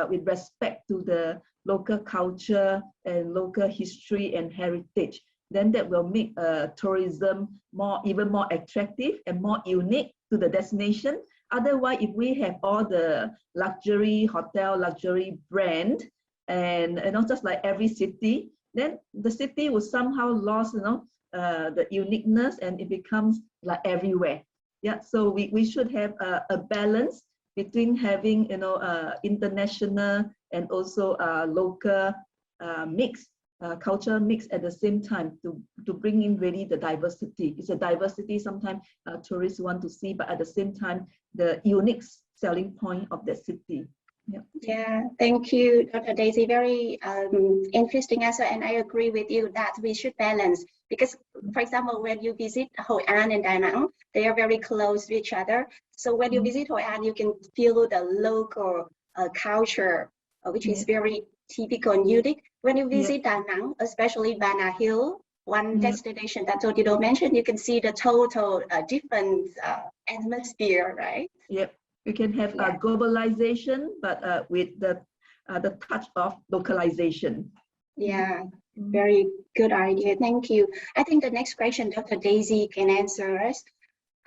with respect to the local culture and local history and heritage, then that will make tourism even more attractive and more unique to the destination. Otherwise, if we have all the luxury hotel, luxury brand, and just like every city, then the city will somehow lose, the uniqueness, and it becomes like everywhere. Yeah, so we should have a balance between having, international and also local mix, culture mix at the same time to bring in really the diversity. It's a diversity sometimes tourists want to see, but at the same time, the unique selling point of the city. Yeah, thank you, Dr. Daisy. Very interesting answer, and I agree with you that we should balance because, for example, when you visit Hội An and Da Nang, they are very close to each other. So when you visit Hội An, you can feel the local culture, which is very typical and unique. When you visit Da Nang, especially Bana Hill, one destination that Todido mentioned, you can see the total different atmosphere, right? Yep. We can have globalization, but with the touch of localization. Yeah, very good idea. Thank you. I think the next question, Dr. Daisy can answer us.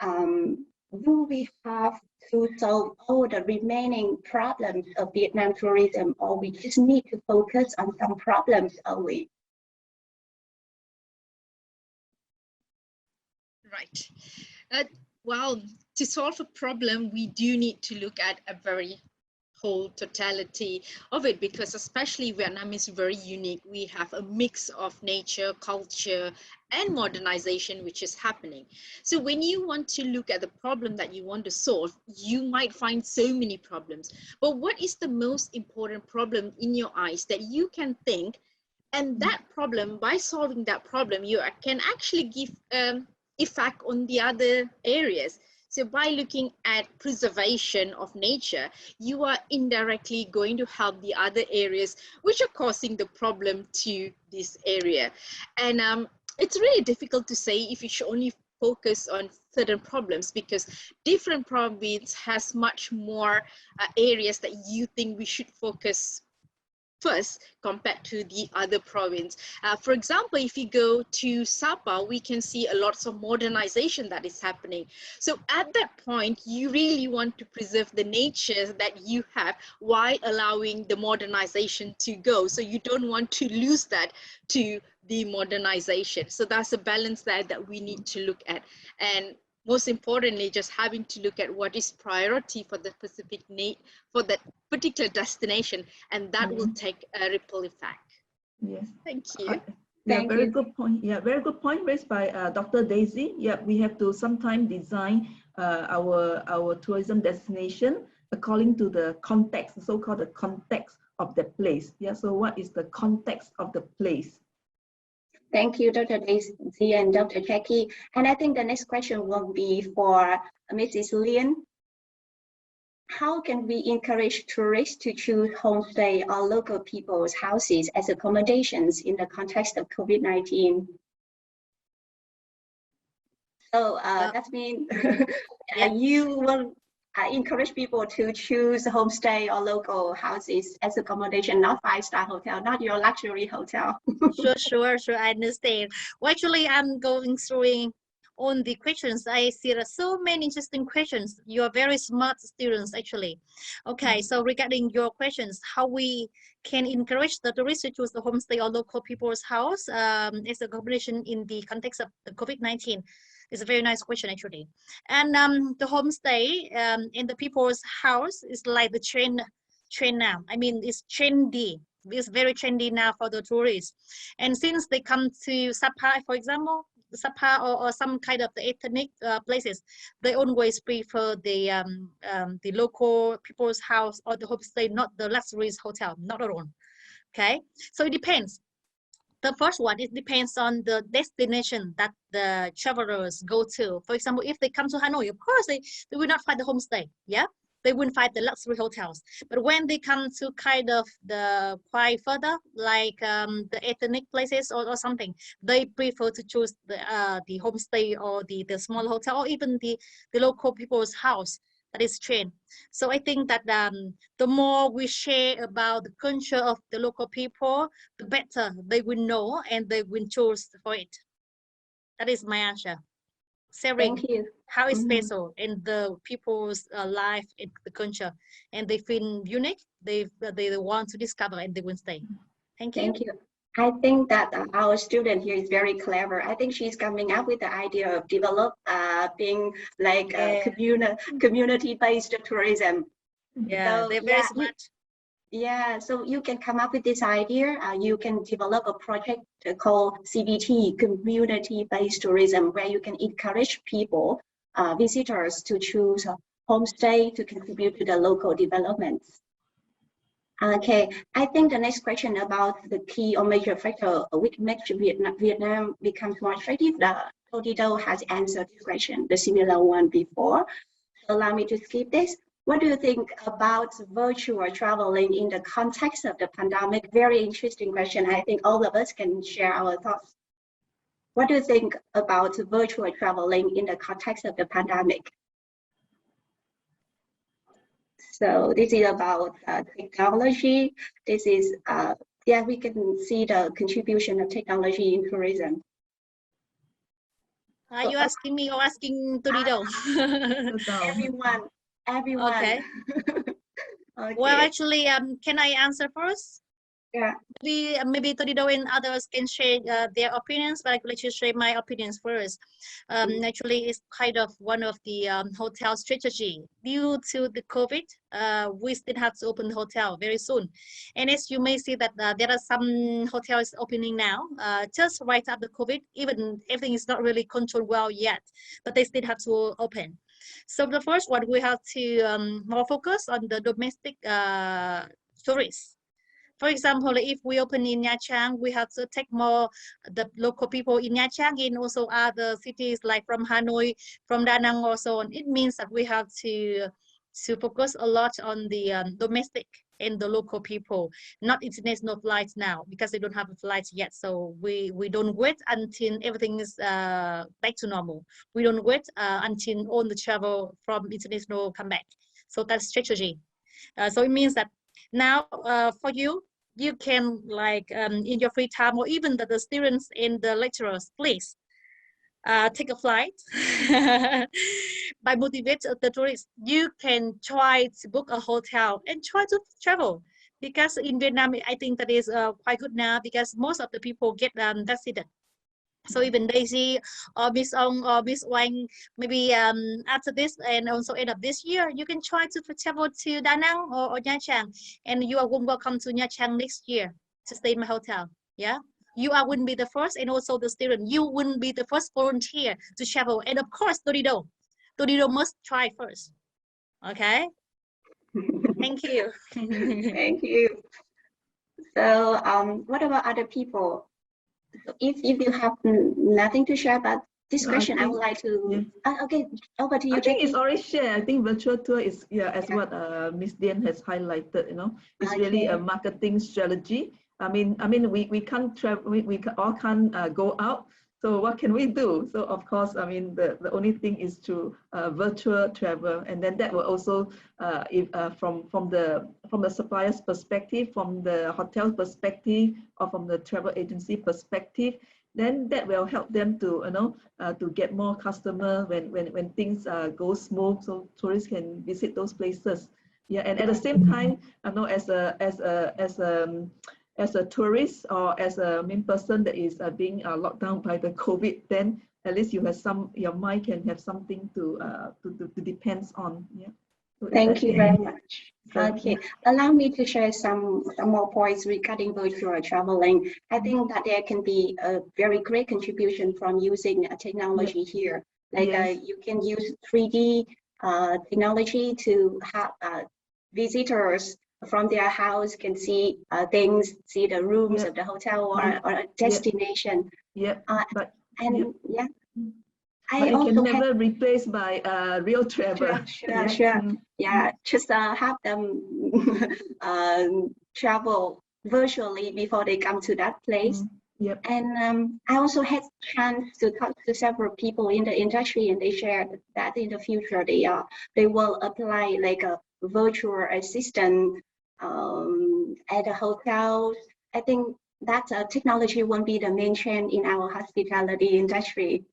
Do we have to solve all the remaining problems of Vietnam tourism, or we just need to focus on some problems only? Right. Well, to solve a problem, we do need to look at a very whole totality of it, because especially Vietnam is very unique. We have a mix of nature, culture, and modernization, which is happening. So when you want to look at the problem that you want to solve, you might find so many problems. But what is the most important problem in your eyes that you can think, and that problem, by solving that problem, you can actually give effect on the other areas. So by looking at preservation of nature, you are indirectly going to help the other areas which are causing the problem to this area. And it's really difficult to say if you should only focus on certain problems, because different province has much more areas that you think we should focus first compared to the other province. For example, if you go to Sapa, we can see a lot of modernization that is happening. So at that point, you really want to preserve the nature that you have while allowing the modernization to go. So you don't want to lose that to the modernization. So that's a balance there that we need to look at. And most importantly, just having to look at what is priority for the specific need for that particular destination, and that will take a ripple effect. Yes. Thank you. Yeah, Thank very you. good point. Yeah, very good point raised by Dr. Daisy. Yeah, we have to sometimes design our tourism destination according to the context, so-called the context of the place. Yeah, so what is the context of the place? Thank you, Dr. Daisy and Dr. Jackie. And I think the next question will be for Mrs. Lien. How can we encourage tourists to choose homestay or local people's houses as accommodations in the context of COVID-19? So that means you will encourage people to choose homestay or local houses as accommodation, not five-star hotel, not your luxury hotel. Sure, I understand. Well, actually, I'm going through on the questions. I see there are so many interesting questions. You are very smart students, actually. Okay, so regarding your questions, how we can encourage the tourists to choose the homestay or local people's house as a accommodation in the context of the COVID-19. It's a very nice question, actually. And the homestay in the people's house is like the trend now. I mean, it's trendy. It's very trendy now for the tourists. And since they come to Sapa, for example, Sapa or some kind of the ethnic places, they always prefer the local people's house or the homestay, not the luxury hotel, not at all. Okay, so it depends. The first one, it depends on the destination that the travelers go to. For example, if they come to Hanoi, of course, they will not find the homestay. Yeah, they wouldn't find the luxury hotels. But when they come to kind of the quite further, like the ethnic places or something, they prefer to choose the homestay or the small hotel or even the local people's house. That is trend. So I think that the more we share about the culture of the local people, the better they will know and they will choose for it. That is my answer. Sharing Thank you. how it's special in the people's life and the culture, and they feel unique. They want to discover and they will stay. Thank you. Thank you. I think that our student here is very clever. I think she's coming up with the idea of developing like community-based tourism. Yeah, so, they're very smart. Yeah, so you can come up with this idea. You can develop a project called CBT, community-based tourism, where you can encourage people, visitors, to choose a homestay to contribute to the local developments. Okay, I think the next question about the key or major factor which makes Vietnam becomes more attractive, Todido has answered this question, the similar one before. So allow me to skip this. What do you think about virtual traveling in the context of the pandemic? Very interesting question. I think all of us can share our thoughts. What do you think about virtual traveling in the context of the pandemic? So this is about technology. This is, yeah, we can see the contribution of technology in tourism. Are you asking me or asking Todido? Everyone. Okay. Okay. Well, actually, can I answer first? Yeah. Maybe Todido and others can share their opinions, but I would like to share my opinions first. Actually, it's kind of one of the hotel strategy. Due to the COVID, we still have to open the hotel very soon. And as you may see that there are some hotels opening now, just right after COVID, even everything is not really controlled well yet, but they still have to open. So the first one, we have to more focus on the domestic tourists. For example, if we open in Nha Trang, we have to take more the local people in Nha Trang and also other cities like from Hanoi, from Da Nang or so on. It means that we have to focus a lot on the domestic and the local people, not international flights now because they don't have flights yet. So we don't wait until everything is back to normal. We don't wait until all the travel from international come back. So that's strategy. So it means that now for you can like in your free time or even the students and the lecturers, please take a flight. By motivate the tourists, you can try to book a hotel and try to travel, because in Vietnam I think that is quite good now because most of the people get vaccinated. So even Daisy or Miss Ong or Miss Wang, maybe after this and also end of this year, you can try to travel to Da Nang or Nha Trang, and you are welcome to Nha Trang next year to stay in my hotel. Yeah, you wouldn't be the first, and also the student, you wouldn't be the first volunteer to travel. And of course, Torido must try first. Okay. Thank you. Thank you. So what about other people? If you have nothing to share about this question, I would like to. Okay, over to you. I think it's already shared. I think virtual tour is as what Miss Dian has highlighted. It's really a marketing strategy. I mean, we can't travel. We all can't go out. So what can we do? So of course, I mean, the only thing is to virtual travel, and then that will also, from the supplier's perspective, from the hotel perspective, or from the travel agency perspective, then that will help them to to get more customers when things go smooth, so tourists can visit those places. Yeah, and at the same time, as a tourist or as a main person that is being locked down by the COVID, then at least you have your mind can have something to depend on. Yeah. So thank you very much. So, okay, allow me to share some more points regarding virtual traveling. I think that there can be a very great contribution from using technology here. Like you can use 3D technology to have visitors from their house can see things, see the rooms of the hotel or a destination. But I it also can never replaced by real travel. Sure. Yeah, just have them travel virtually before they come to that place. And I also had chance to talk to several people in the industry, and they shared that in the future they will apply like a virtual assistant at the hotels. I think that technology won't be the main trend in our hospitality industry.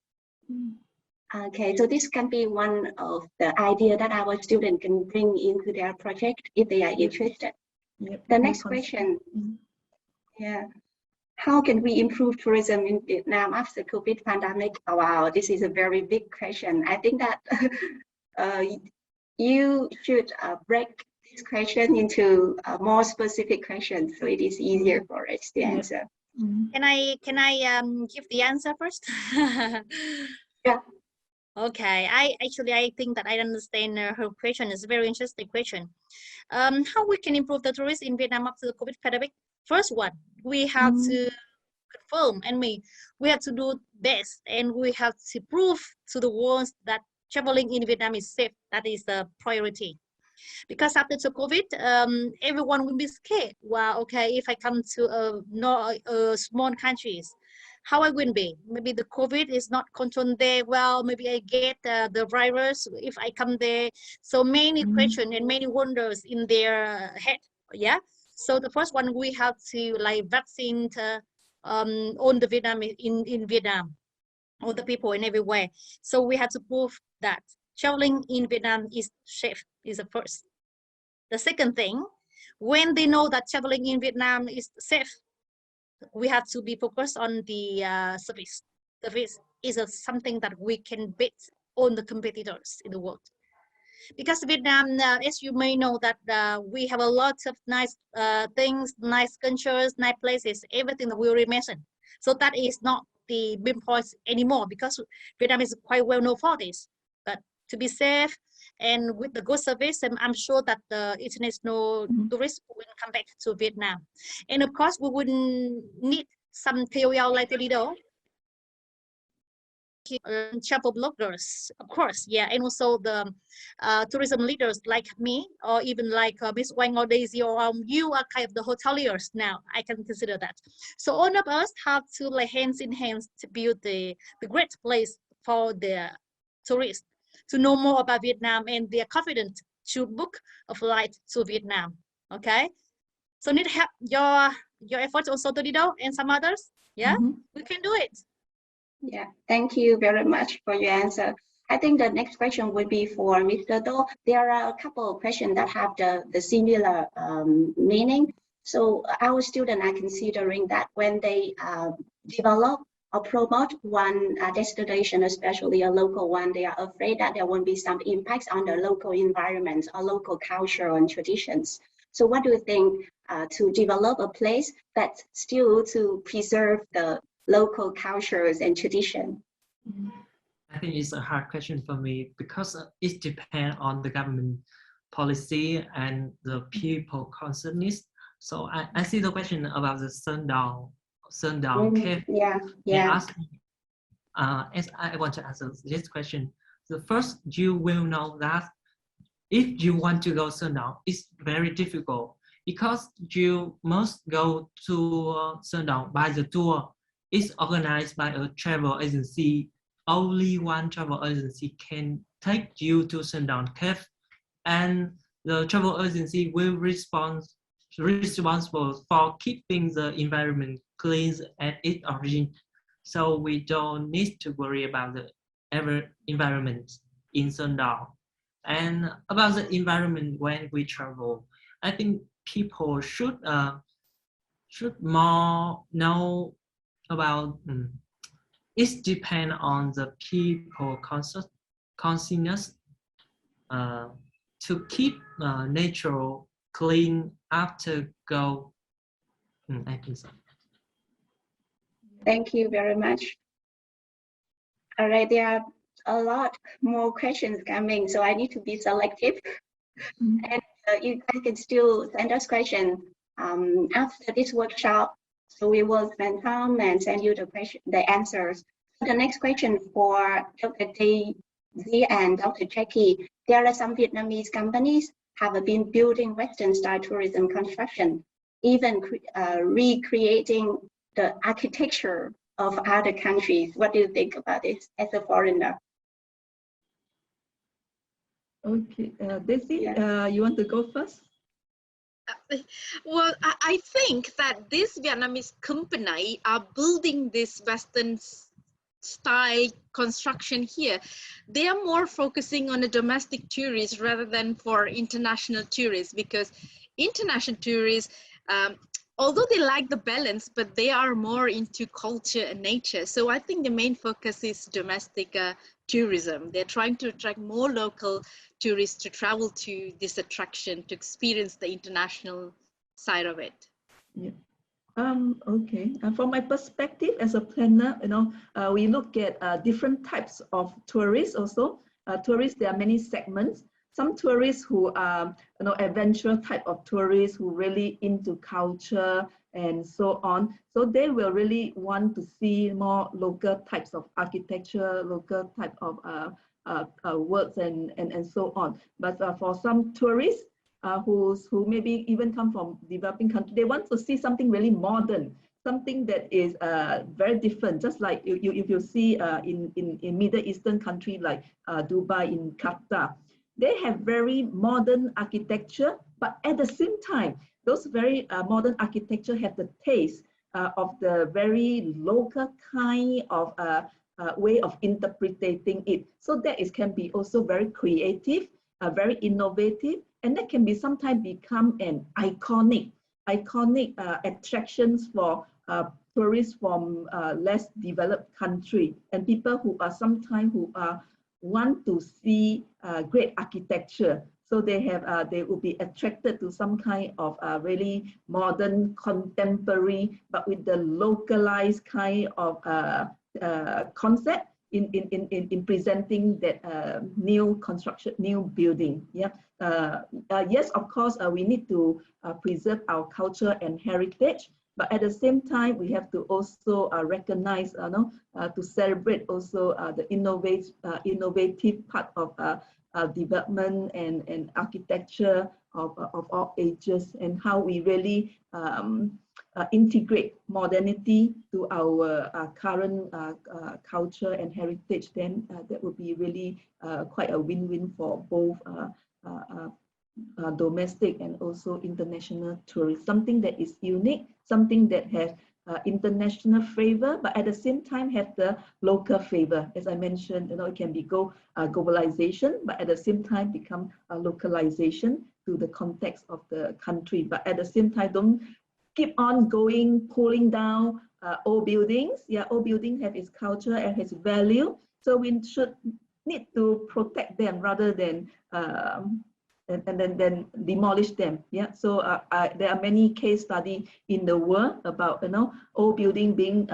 Okay, so this can be one of the idea that our students can bring into their project if they are interested. The next question, how can we improve tourism in Vietnam after COVID pandemic? Oh, wow, this is a very big question. I think that you should break this question into more specific questions, so it is easier for us to answer. Can I give the answer first? Yeah. Okay, I think that I understand her question. It's a very interesting question. How we can improve the tourism in Vietnam after the COVID pandemic? First one, we have to confirm, and we have to do best, and we have to prove to the world that traveling in Vietnam is safe. That is the priority. Because after the COVID, everyone will be scared. Well, okay, if I come to small countries, how I will be? Maybe the COVID is not controlled there well. Maybe I get the virus if I come there. So many questions and many wonders in their head. Yeah. So the first one, we have to like vaccine all the Vietnam in Vietnam, all the people and everywhere. So we have to prove that traveling in Vietnam is safe. Is the first. The second thing, when they know that traveling in Vietnam is safe, we have to be focused on the service. Service is something that we can beat all the competitors in the world. Because Vietnam, as you may know, that we have a lot of nice things, nice cultures, nice places, everything that we already mentioned. So that is not the main point anymore, because Vietnam is quite well known for this. But to be safe and with the good service, and I'm sure that the international tourists will come back to Vietnam. And of course, we would need some KOL like Torido, travel bloggers, of course, yeah, and also the tourism leaders like me, or even like Miss Wang or Daisy, or you are kind of the hoteliers now. I can consider that. So all of us have to like hands in hands to build the great place for the tourists to know more about Vietnam, and they are confident to book a flight to Vietnam. Okay, so need help your efforts also, Torido, and some others. Yeah, we can do it. Yeah, thank you very much for your answer. I think the next question would be for Mr. Do. There are a couple of questions that have the similar meaning. So our students are considering that when they develop or promote one destination, especially a local one, they are afraid that there won't be some impacts on the local environment or local culture and traditions. So what do you think to develop a place that still to preserve the local cultures and tradition? I think it's a hard question for me because it depends on the government policy and the people concerned. So I see the question about the sundown cave. Yeah. Ask me, as I want to answer this question. The first, you will know that if you want to go sundown, it's very difficult because you must go to sundown by the tour. It's organized by a travel agency. Only one travel agency can take you to sundown cave, and the travel agency will responsible for keeping the environment clean at its origin. So we don't need to worry about the environment in sundown. And about the environment when we travel, I think people should more know about. It depends on the people consciousness to keep nature clean after go. I think so. Thank you very much. All right, there are a lot more questions coming, so I need to be selective. And you guys can still send us questions after this workshop. So we will spend time and send you the answers. So the next question for Dr. 𝐷 and Dr. Jackie. There are some Vietnamese companies have been building Western style tourism construction, even recreating the architecture of other countries. What do you think about this as a foreigner? Okay, Daisy, you want to go first? Well, I think that this Vietnamese company are building this Western style construction here. They are more focusing on the domestic tourists rather than for international tourists, because international tourists, although they like the balance, but they are more into culture and nature. So I think the main focus is domestic tourism. They're trying to attract more local tourists to travel to this attraction, to experience the international side of it. Yeah. Okay. From my perspective as a planner, we look at different types of tourists also. Tourists, there are many segments. Some tourists who are, adventure type of tourists who really into culture and so on. So they will really want to see more local types of architecture, local type of works and so on. But for some tourists who maybe even come from developing countries, they want to see something really modern, something that is very different. Just like if you see in Middle Eastern country like Dubai, in Qatar, they have very modern architecture, but at the same time, those very modern architecture have the taste of the very local kind of way of interpreting it. So that can be also very creative, very innovative, and that can be sometimes become an iconic attractions for tourists from less developed country, and people who are sometimes want to see great architecture. So they will be attracted to some kind of really modern, contemporary, but with the localized kind of concept in presenting that new construction, new building. Yeah. Yes, of course, we need to preserve our culture and heritage, but at the same time, we have to also recognize, to celebrate also the innovative part of development and architecture of all ages, and how we really integrate modernity to our current culture and heritage. Then that would be really quite a win-win for both domestic and also international tourists. Something that is unique, something that has international flavor, but at the same time have the local flavor. As I mentioned, it can be globalization, but at the same time become a localization to the context of the country. But at the same time, don't keep on going, pulling down old buildings. Yeah, old buildings have its culture and its value. So we should need to protect them rather than and then demolish them. Yeah, so there are many case studies in the world about old building being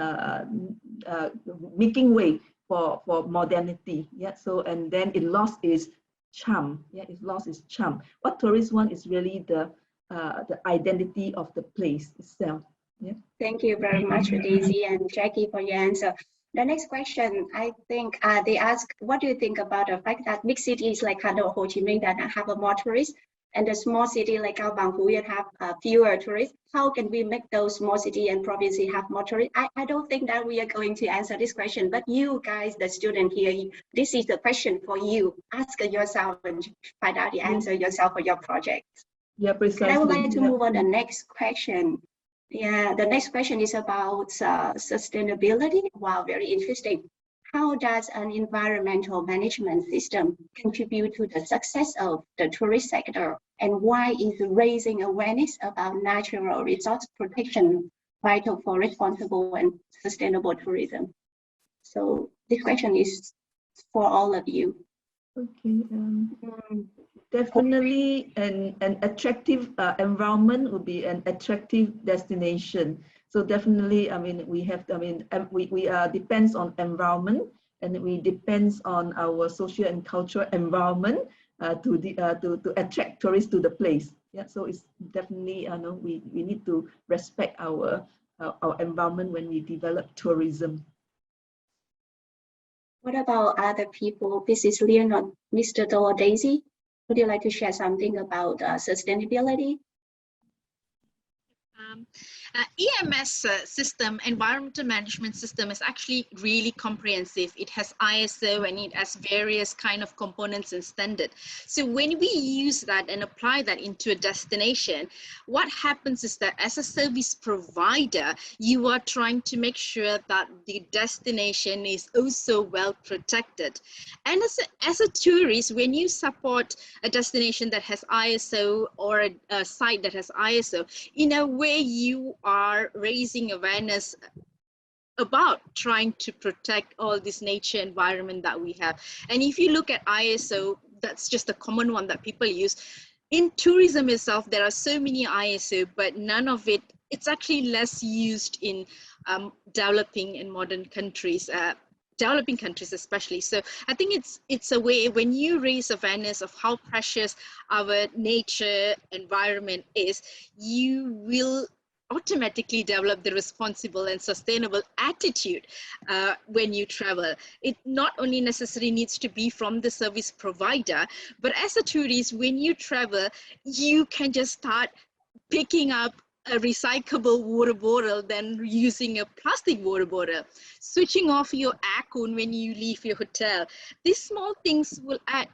making way for modernity. Yeah, so and then it lost its charm. Yeah, it lost its charm. What tourists want is really the identity of the place itself. Yeah. Thank you very much, Daisy and Jackie, for your answer. The next question, I think they ask, what do you think about the fact that big cities like Hà Nội, Hồ Chí Minh that have more tourists, and the small city like Cao Bằng, Phú Yên have fewer tourists? How can we make those small city and provinces have more tourists? I don't think that we are going to answer this question, but you guys, the student here, this is the question for you. Ask yourself and find out the answer yourself for your project. Yeah, precisely. And I would like to move on to the next question. Yeah, the next question is about sustainability. Wow, very interesting. How does an environmental management system contribute to the success of the tourist sector? And why is raising awareness about natural resource protection vital for responsible and sustainable tourism? So this question is for all of you. Okay. Definitely an attractive environment would be an attractive destination. So definitely, I mean, we depends on environment, and we depends on our social and cultural environment to attract tourists to the place. Yeah, so it's definitely we need to respect our environment when we develop tourism. What about other people? This is Leonard, Mr. Do or Daisy. Would you like to share something about sustainability? EMS system, environmental management system, is actually really comprehensive. It has ISO and it has various kind of components and standard. So when we use that and apply that into a destination, what happens is that as a service provider, you are trying to make sure that the destination is also well protected. And as a tourist, when you support a destination that has ISO or a site that has ISO, in a way you are raising awareness about trying to protect all this nature environment that we have. And if you look at ISO, that's just a common one that people use. In tourism itself, there are so many ISO, but none of it, it's actually less used in developing and modern countries. Developing countries especially. So I think it's a way when you raise awareness of how precious our nature environment is, you will automatically develop the responsible and sustainable attitude when you travel. It not only necessarily needs to be from the service provider, but as a tourist, when you travel, you can just start picking up a recyclable water bottle than using a plastic water bottle, switching off your aircon when you leave your hotel. These small things will add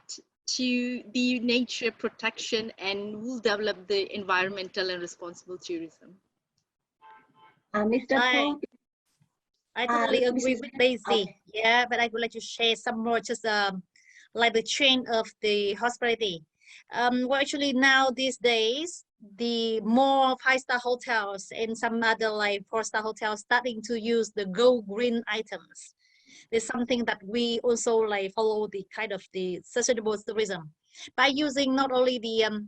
to the nature protection and will develop the environmental and responsible tourism. Mr. Paul? I totally agree with Daisy. Okay. Yeah, but I would like to share some more, just like the trend of the hospitality. Well, actually now these days, the more 5-star hotels and some other like 4-star hotels starting to use the go green items. There's something that we also like follow the kind of the sustainable tourism by using not only the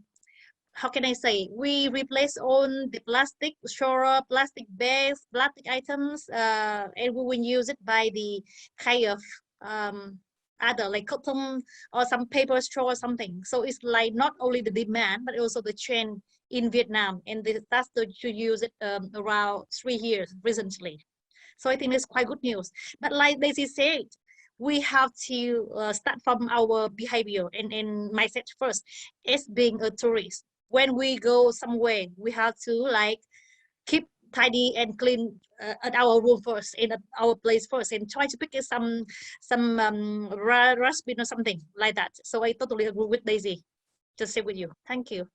how can I say, we replace all the plastic straw, plastic bags, plastic items, and we will use it by the kind of other like cotton or some paper straw or something. So it's like not only the demand, but also the trend in Vietnam, and they started to use it around 3 years recently. So I think it's quite good news. But like Daisy said, we have to start from our behavior and mindset first. As being a tourist, when we go somewhere, we have to like keep tidy and clean at our room first, in our place first, and try to pick some rust bin or something like that. So I totally agree with Daisy. Just say with you. Thank you.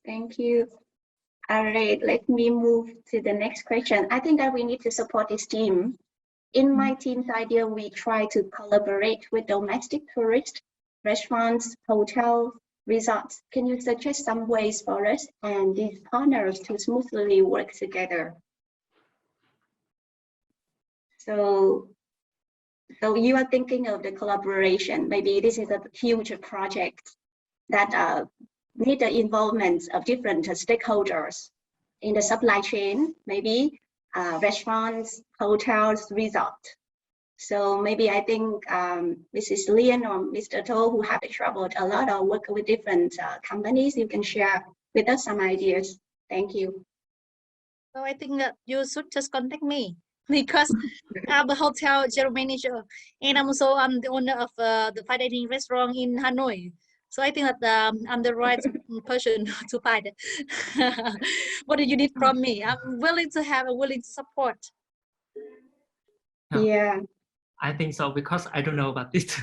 Thank you. All right, let me move to the next question. I think that we need to support this team. In my team's idea, we try to collaborate with domestic tourists, restaurants, hotels, results. Can you suggest some ways for us and these partners to smoothly work together? So you are thinking of the collaboration. Maybe this is a huge project that need the involvement of different stakeholders in the supply chain, maybe restaurants, hotels, resort. So maybe I think Mrs. Lian or Mr. To, who have traveled a lot or work with different companies, you can share with us some ideas. Thank you. So I think that you should just contact me because I'm a hotel general manager and I'm the owner of the fine dining restaurant in Hanoi. So I think that I'm the right person to find it. What do you need from me? I'm willing to have, willing to support. Yeah. I think so because I don't know about this.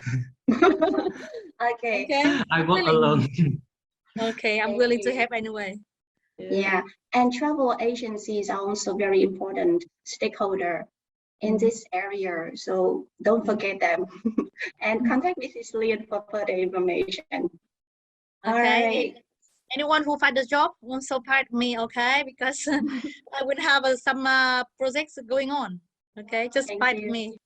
Okay. I work alone. Okay, I'm willing to help anyway. Yeah, and travel agencies are also very important stakeholder in this area. So don't forget them and contact Mrs. Lian for further information. Okay. All right. Anyone who find a job also part me, okay? Because I would have some projects going on. Okay, just find me.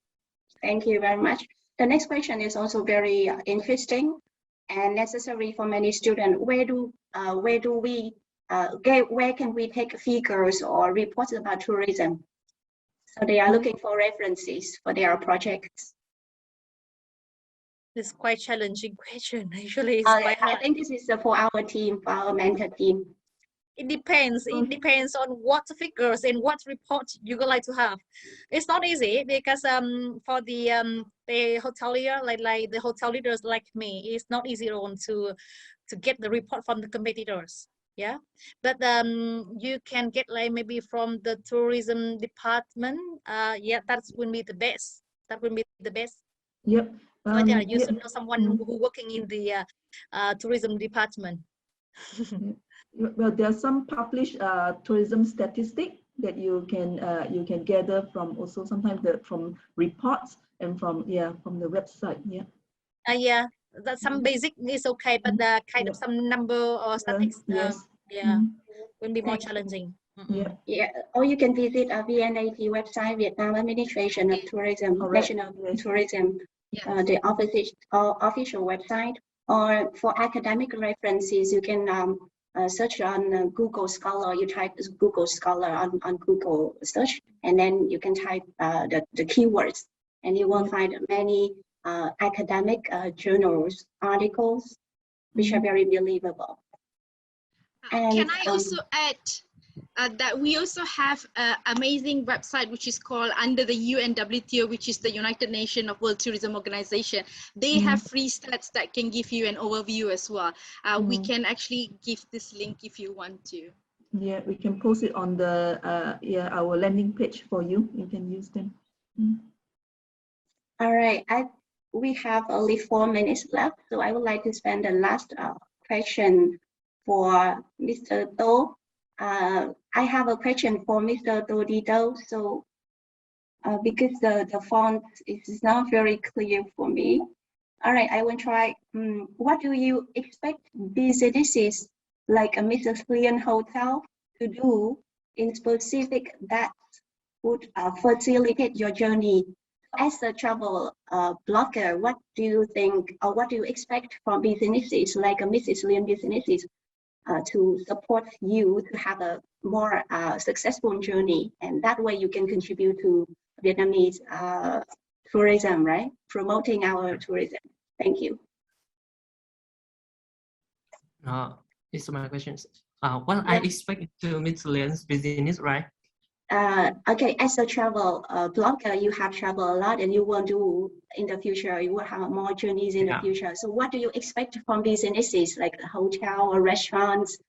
Thank you very much. The next question is also very interesting and necessary for many students. Where can we take figures or reports about tourism? So they are looking for references for their projects. It's quite challenging question. Actually, it's quite hard. I think this is for our team, for our mentor team. It depends. It depends on what figures and what report you would like to have. It's not easy because for the hotelier like the hotel leaders like me, it's not easy to get the report from the competitors. Yeah, but you can get like maybe from the tourism department. Yeah, that would be the best. That would be the best. Yep. So yeah, you should know someone who working in the tourism department. Well, there are some published tourism statistics that you can gather from also sometimes from reports and from the website. Yeah, that some basic is okay, but the kind of some number or statistics, will be more challenging. Yeah, or you can visit our VNAT website, Vietnam Administration of Tourism, National Tourism, the official website. Or for academic references, you can search on Google Scholar. You type Google Scholar on Google search, and then you can type the keywords, and you will find many academic journals, articles, which are very believable. And, can I also add that we also have an amazing website which is called under the UNWTO, which is the United Nations of World Tourism Organization. They have free stats that can give you an overview as well. We can actually give this link if you want to. Yeah, we can post it on the our landing page for you. You can use them. All right, we have only 4 minutes left, so I would like to spend the last question for Mr. To. I have a question for Mr. To. So because the font is not very clear for me. All right, I will try. What do you expect businesses like a Mrs. Lian Hotel to do in specific that would facilitate your journey? As a travel blogger, what do you think or what do you expect from businesses like a Mrs. Lian businesses to support you to have a more successful journey, and that way you can contribute to Vietnamese tourism, right? Promoting our tourism. Thank you. These are my questions. What I expect to Mrs. Lian's business, right? Okay, as a travel blogger, you have traveled a lot and you will do in the future, you will have more journeys in the future. So what do you expect from businesses like a hotel or restaurants,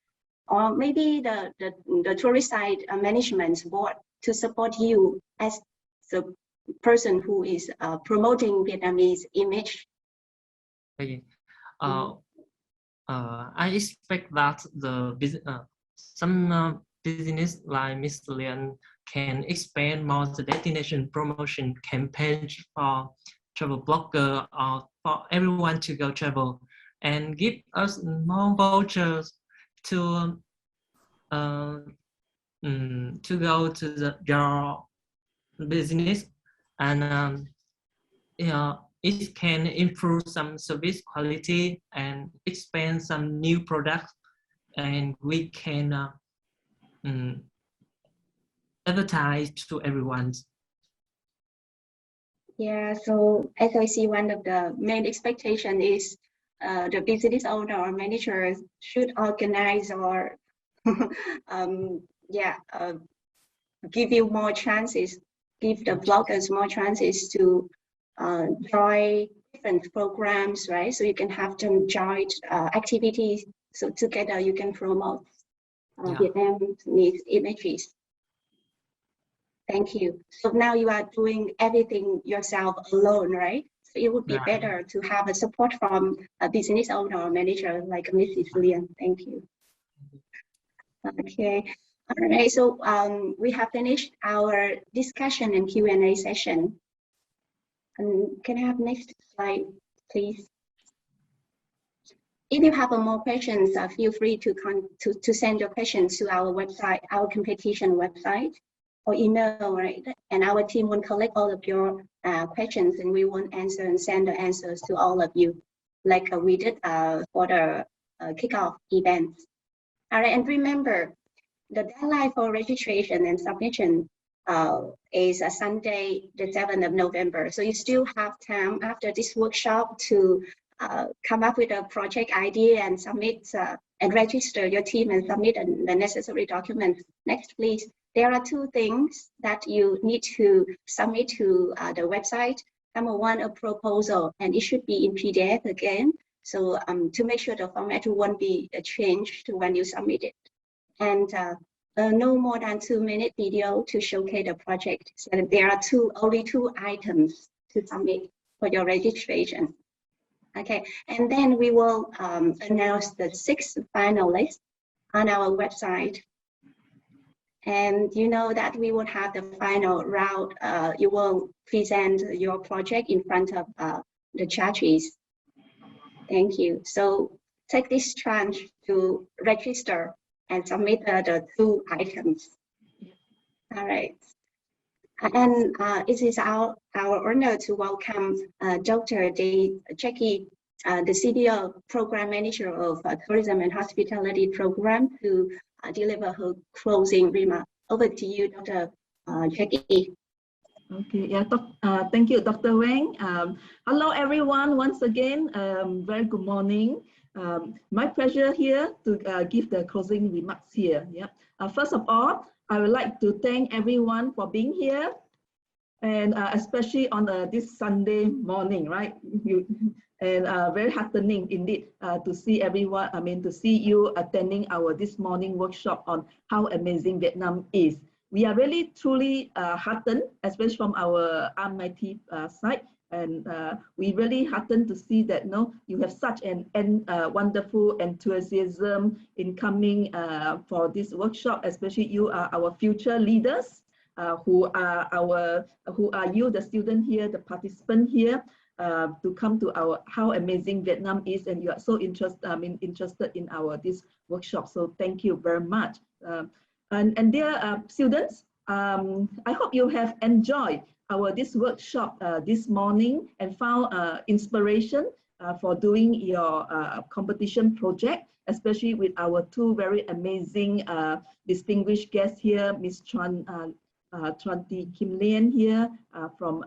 or maybe the tourist side management board to support you as the person who is promoting Vietnamese image? Okay. I expect that some business like Mr. Lian can expand more the destination promotion campaign for travel blogger or for everyone to go travel. and give us more vouchers to go to your business, and it can improve some service quality and expand some new products, and we can advertise to everyone. Yeah, so as I see, one of the main expectation is the business owner or manager should organize or give you more chances, give the bloggers more chances to join different programs, right? So you can have them join activities. So together you can promote Vietnamese images. Thank you. So now you are doing everything yourself alone, right? So it would be better to have a support from a business owner or manager like Mrs. Lian. Thank you. Okay. All right. So we have finished our discussion and Q&A session. Can I have next slide, please? If you have more questions, feel free to send your questions to our website, our competition website, or email, right? And our team will collect all of your questions, and we will answer and send the answers to all of you, like we did for the kickoff event. All right, and remember, the deadline for registration and submission is Sunday, the 7th of November. So you still have time after this workshop to come up with a project idea and submit and register your team and submit the necessary documents. Next, please. There are two things that you need to submit to the website. Number one, a proposal, and it should be in PDF again. So to make sure the format won't be changed when you submit it. And no more than 2-minute video to showcase the project. So there are only two items to submit for your registration. Okay, and then we will announce the 6 finalists on our website. And you know that we will have the final round. You will present your project in front of the judges. Thank you. So take this chance to register and submit the 2 items. All right. And it is our honor to welcome Dr. Jackie, the CDO Program Manager of Tourism and Hospitality Program, to deliver her closing remark. Over to you, Dr. Jackie. Okay, yeah, thank you, Dr. Wang. Hello, everyone. Once again, very good morning. My pleasure here to give the closing remarks here. Yeah. First of all, I would like to thank everyone for being here, and especially on this Sunday morning, right? Very heartening indeed to see everyone. I mean, to see you attending our this morning workshop on how amazing Vietnam is. We are really truly heartened, especially from our RMIT side, and we really heartened to see that you have such an wonderful enthusiasm in coming for this workshop. Especially you are our future leaders, who are you, the student here, the participant here, to come to our how amazing Vietnam is, and you are so interested in our this workshop. So thank you very much. And dear students, I hope you have enjoyed this workshop this morning and found inspiration for doing your competition project, especially with our 2 very amazing distinguished guests here, Miss Tran Kim Lian here, from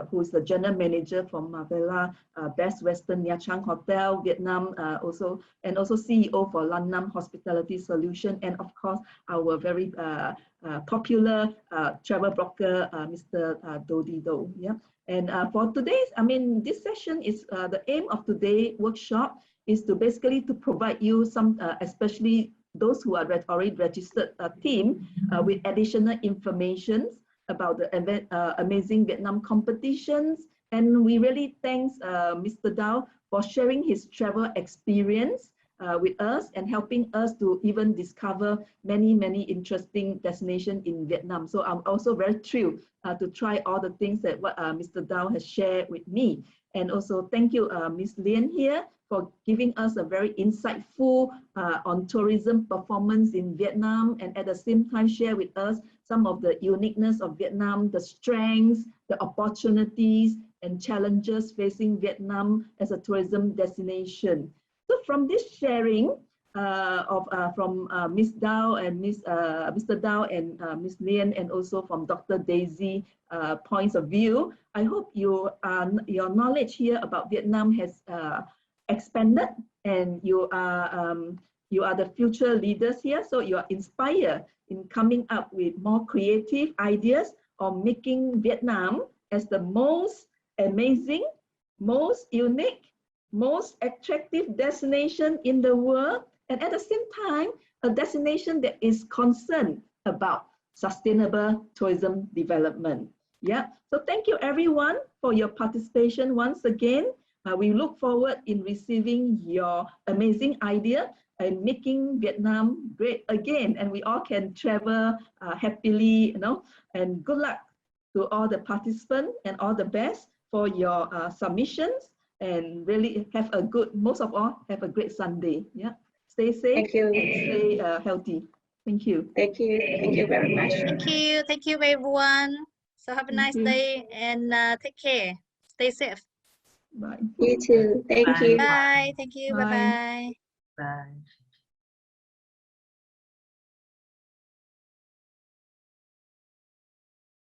who is the general manager from Marvella, Best Western Nha Trang Hotel, Vietnam, also CEO for Lanam Hospitality Solution, and of course our very popular travel broker, Mr. Do. Yeah. And for today's, this session is the aim of today's workshop is to basically to provide you some, especially those who are already registered team, with additional information about the event, Amazing Vietnam competitions. And we really thanks Mr. Dao for sharing his travel experience with us and helping us to even discover many interesting destinations in Vietnam. So I'm also very thrilled to try all the things that what Mr. Dao has shared with me. And also thank you, Ms. Lian here, for giving us a very insightful on tourism performance in Vietnam, and at the same time share with us some of the uniqueness of Vietnam, the strengths, the opportunities and challenges facing Vietnam as a tourism destination. So from this sharing from Ms. Dao and Mr. Dao and Ms. Lien, and also from Dr. Daisy points of view, I hope your knowledge here about Vietnam has expanded, and you are the future leaders here, so you are inspired in coming up with more creative ideas on making Vietnam as the most amazing, most unique, most attractive destination in the world, and at the same time, a destination that is concerned about sustainable tourism development. Yeah, so thank you everyone for your participation once again. We look forward in receiving your amazing idea and making Vietnam great again, and we all can travel happily, you know, and good luck to all the participants and all the best for your submissions, and really have a good, most of all, have a great Sunday. Yeah, stay safe. Thank you. And stay healthy. Thank you. Thank you. Thank you very much. Thank you everyone. So have a nice day and take care. Stay safe. Bye. You too. Thank you. Bye. Thank you. Bye. Bye bye. Bye.